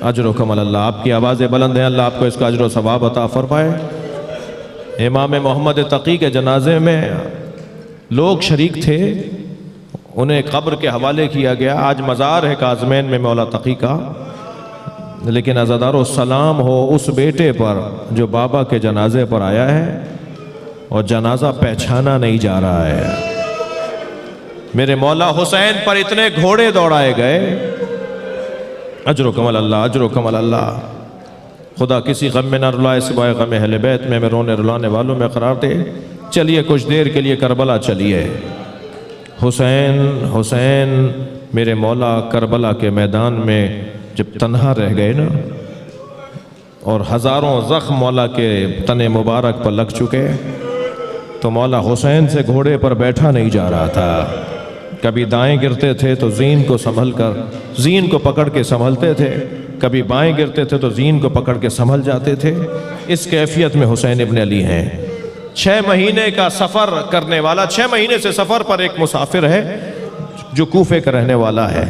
اجر و کمل اللہ، آپ کی آوازیں بلند ہیں، اللہ آپ کو اس کا اجر و ثواب عطا فرمائے۔ امام محمد تقی کے جنازے میں لوگ شریک تھے، انہیں قبر کے حوالے کیا گیا، آج مزار ہے کاظمین میں مولا تقی کا، لیکن عزادارو سلام ہو اس بیٹے پر جو بابا کے جنازے پر آیا ہے اور جنازہ پہچانا نہیں جا رہا ہے۔ میرے مولا حسین پر اتنے گھوڑے دوڑائے گئے، اجر و کمل اللہ، اجر و کمل اللہ۔ خدا کسی غم میں نہ رلائے سوائے غم اہل بیت میں رونے رلانے والوں میں قرار دے۔ چلیے کچھ دیر کے لیے کربلا چلیے۔ حسین حسین میرے مولا کربلا کے میدان میں جب تنہا رہ گئے نا، اور ہزاروں زخم مولا کے تن مبارک پر لگ چکے، تو مولا حسین سے گھوڑے پر بیٹھا نہیں جا رہا تھا۔ کبھی دائیں گرتے تھے تو زین کو سنبھل کر زین کو پکڑ کے سنبھلتے تھے، کبھی بائیں گرتے تھے تو زین کو پکڑ کے سنبھل جاتے تھے۔ اس کیفیت میں حسین ابن علی ہیں۔ 6 مہینے کا سفر کرنے والا، 6 مہینے سے سفر پر ایک مسافر ہے جو کوفے کا رہنے والا ہے۔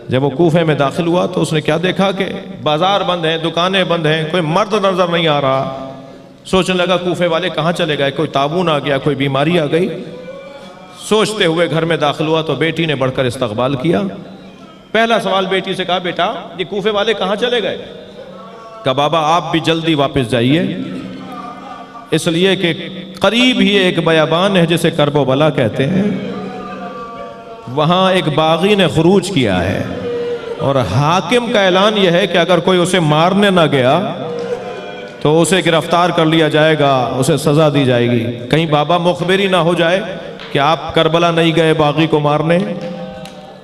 جب وہ کوفے میں داخل ہوا تو اس نے کیا دیکھا کہ بازار بند ہیں، دکانیں بند ہیں، کوئی مرد نظر نہیں آ رہا۔ سوچنے لگا کوفے والے کہاں چلے گئے، کوئی طاعون آ گیا، کوئی بیماری آ گئی۔ سوچتے ہوئے گھر میں داخل ہوا تو بیٹی نے بڑھ کر استقبال کیا۔ پہلا سوال بیٹی سے کہا بیٹا یہ کوفے والے کہاں چلے گئے؟ کہا بابا آپ بھی جلدی واپس جائیے، اس لیے کہ قریب ہی ایک بیابان ہے جسے کرب و بلا کہتے ہیں، وہاں ایک باغی نے خروج کیا ہے، اور حاکم کا اعلان یہ ہے کہ اگر کوئی اسے مارنے نہ گیا تو اسے گرفتار کر لیا جائے گا، اسے سزا دی جائے گی۔ کہیں بابا مخبری نہ ہو جائے کہ آپ کربلا نہیں گئے باغی کو مارنے۔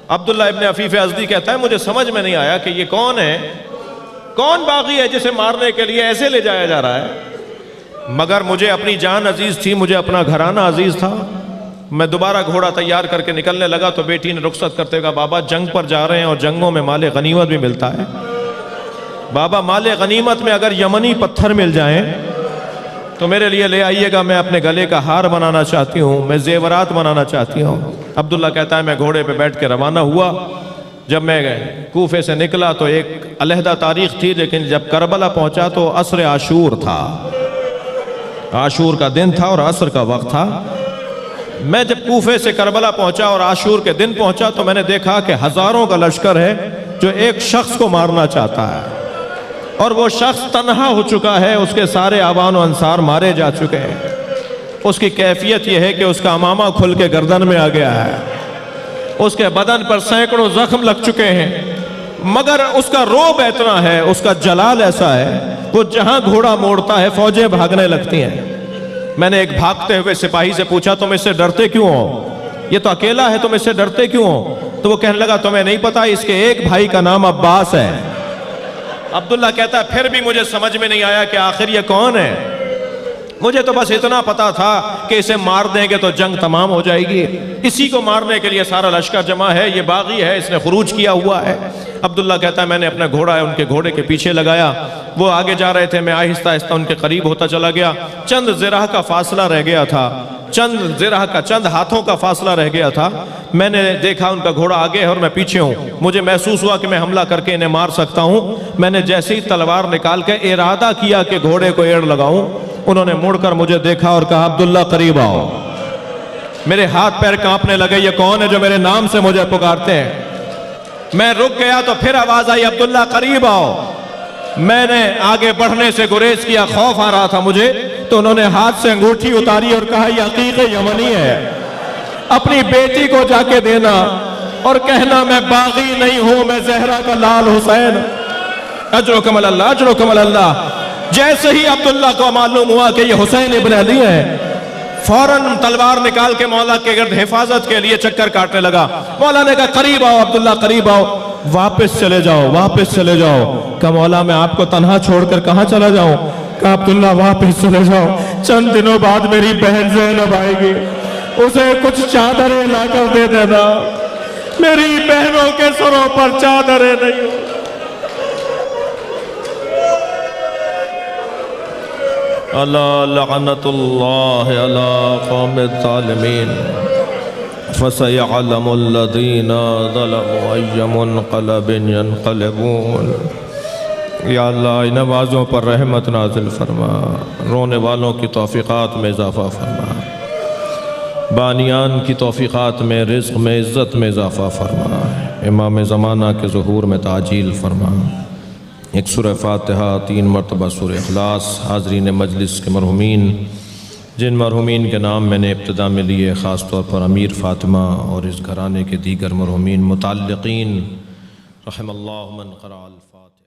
عبداللہ ابن عفیف ازدی کہتا ہے مجھے سمجھ میں نہیں آیا کہ یہ کون ہے، کون باغی ہے جسے مارنے کے لیے ایسے لے جایا جا رہا ہے، مگر مجھے اپنی جان عزیز تھی، مجھے اپنا گھرانہ عزیز تھا۔ میں دوبارہ گھوڑا تیار کر کے نکلنے لگا تو بیٹی نے رخصت کرتے ہوئے کہا بابا جنگ پر جا رہے ہیں اور جنگوں میں مال غنیمت بھی ملتا ہے، بابا مال غنیمت میں اگر یمنی پتھر مل جائیں تو میرے لیے لے آئیے گا، میں اپنے گلے کا ہار بنانا چاہتی ہوں، میں زیورات بنانا چاہتی ہوں۔ عبداللہ کہتا ہے میں گھوڑے پہ بیٹھ کے روانہ ہوا۔ جب میں کوفے سے نکلا تو ایک علیحدہ تاریخ تھی، لیکن جب کربلا پہنچا تو عصر عاشور تھا، عاشور کا دن تھا اور عصر کا وقت تھا۔ میں جب کوفے سے کربلا پہنچا اور عاشور کے دن پہنچا تو میں نے دیکھا کہ ہزاروں کا لشکر ہے جو ایک شخص کو مارنا چاہتا ہے، اور وہ شخص تنہا ہو چکا ہے، اس کے سارے آوان و انصار مارے جا چکے ہیں۔ اس کی کیفیت یہ ہے کہ اس کا امامہ کھل کے گردن میں آ گیا ہے، اس کے بدن پر سینکڑوں زخم لگ چکے ہیں، مگر اس کا روب اتنا ہے، اس کا جلال ایسا ہے، وہ جہاں گھوڑا موڑتا ہے فوجیں بھاگنے لگتی ہیں۔ میں نے ایک بھاگتے ہوئے سپاہی سے پوچھا تم اس سے ڈرتے کیوں ہو، یہ تو اکیلا ہے، تم اس سے ڈرتے کیوں ہو؟ تو وہ کہنے لگا تمہیں نہیں پتا اس کے ایک بھائی کا نام عباس ہے۔ عبداللہ کہتا ہے پھر بھی مجھے سمجھ میں نہیں آیا کہ آخر یہ کون ہے، مجھے تو بس اتنا پتا تھا کہ اسے مار دیں گے تو جنگ تمام ہو جائے گی، اسی کو مارنے کے لیے سارا لشکر جمع ہے، یہ باغی ہے، اس نے خروج کیا ہوا ہے۔ عبداللہ کہتا ہے میں نے اپنا گھوڑا ان کے گھوڑے کے پیچھے لگایا، وہ آگے جا رہے تھے، میں آہستہ آہستہ ان کے قریب ہوتا چلا گیا۔ چند ذراع کا فاصلہ رہ گیا تھا، چند ہاتھوں کا فاصلہ رہ گیا تھا۔ میں نے دیکھا ان کا گھوڑا آگے ہے اور میں پیچھے ہوں، مجھے محسوس ہوا کہ میں حملہ کر کے انہیں مار سکتا ہوں۔ میں نے جیسے ہی تلوار نکال کے ارادہ کیا کہ گھوڑے کو ایڑ لگاؤں، انہوں نے مڑ کر مجھے دیکھا اور کہا عبداللہ قریب آؤ۔ میرے ہاتھ پیر کانپنے لگے، یہ کون ہے جو میرے نام سے مجھے پکارتے ہیں؟ میں رک گیا تو پھر آواز آئی عبداللہ قریب آؤ۔ میں نے آگے بڑھنے سے گریز کیا، خوف آ رہا تھا مجھے، تو انہوں نے ہاتھ سے انگوٹھی اتاری اور کہا یہ عقیق یمنی ہے، اپنی بیٹی کو جا کے دینا اور کہنا میں باغی نہیں ہوں، میں زہرا کا لال حسین۔ اجر و کمل اللہ، اجر و کمل اللہ۔ جیسے ہی عبداللہ کو معلوم ہوا کہ یہ حسین ابن علی ہے، فوراً تلوار نکال کے مولا کے گرد حفاظت کے لیے چکر کاٹنے لگا۔ مولا نے کہا قریب آؤ عبداللہ قریب آؤ۔ واپس چلے جاؤ، واپس چلے جاؤ۔ کہ مولا میں آپ کو تنہا چھوڑ کر کہاں چلا جاؤں؟ کہ عبداللہ واپس چلے جاؤ، چند دنوں بعد میری بہن زینب آئے گی، اسے کچھ چادریں لا کر دے دینا، میری بہنوں کے سروں پر چادریں نہیں ہوں۔ الا لعنت اللہ علی قوم الظالمین فسيعلم الذين ظلموا أي منقلب ينقلبون۔ یا اللہ ان نمازوں پر رحمت نازل فرما، رونے والوں کی توفیقات میں اضافہ فرما، بانیان کی توفیقات میں، رزق میں، عزت میں اضافہ فرما، امام زمانہ کے ظہور میں تعجیل فرما۔ ایک سورہ فاتحہ، 3 مرتبہ سورہ اخلاص۔ حاضرین مجلس کے مرحومین، جن مرحومین کے نام میں نے ابتدا میں لیے، خاص طور پر امیر فاطمہ اور اس گھرانے کے دیگر مرحومین متعلقین، رحم اللہ من قرأ الفاتحہ۔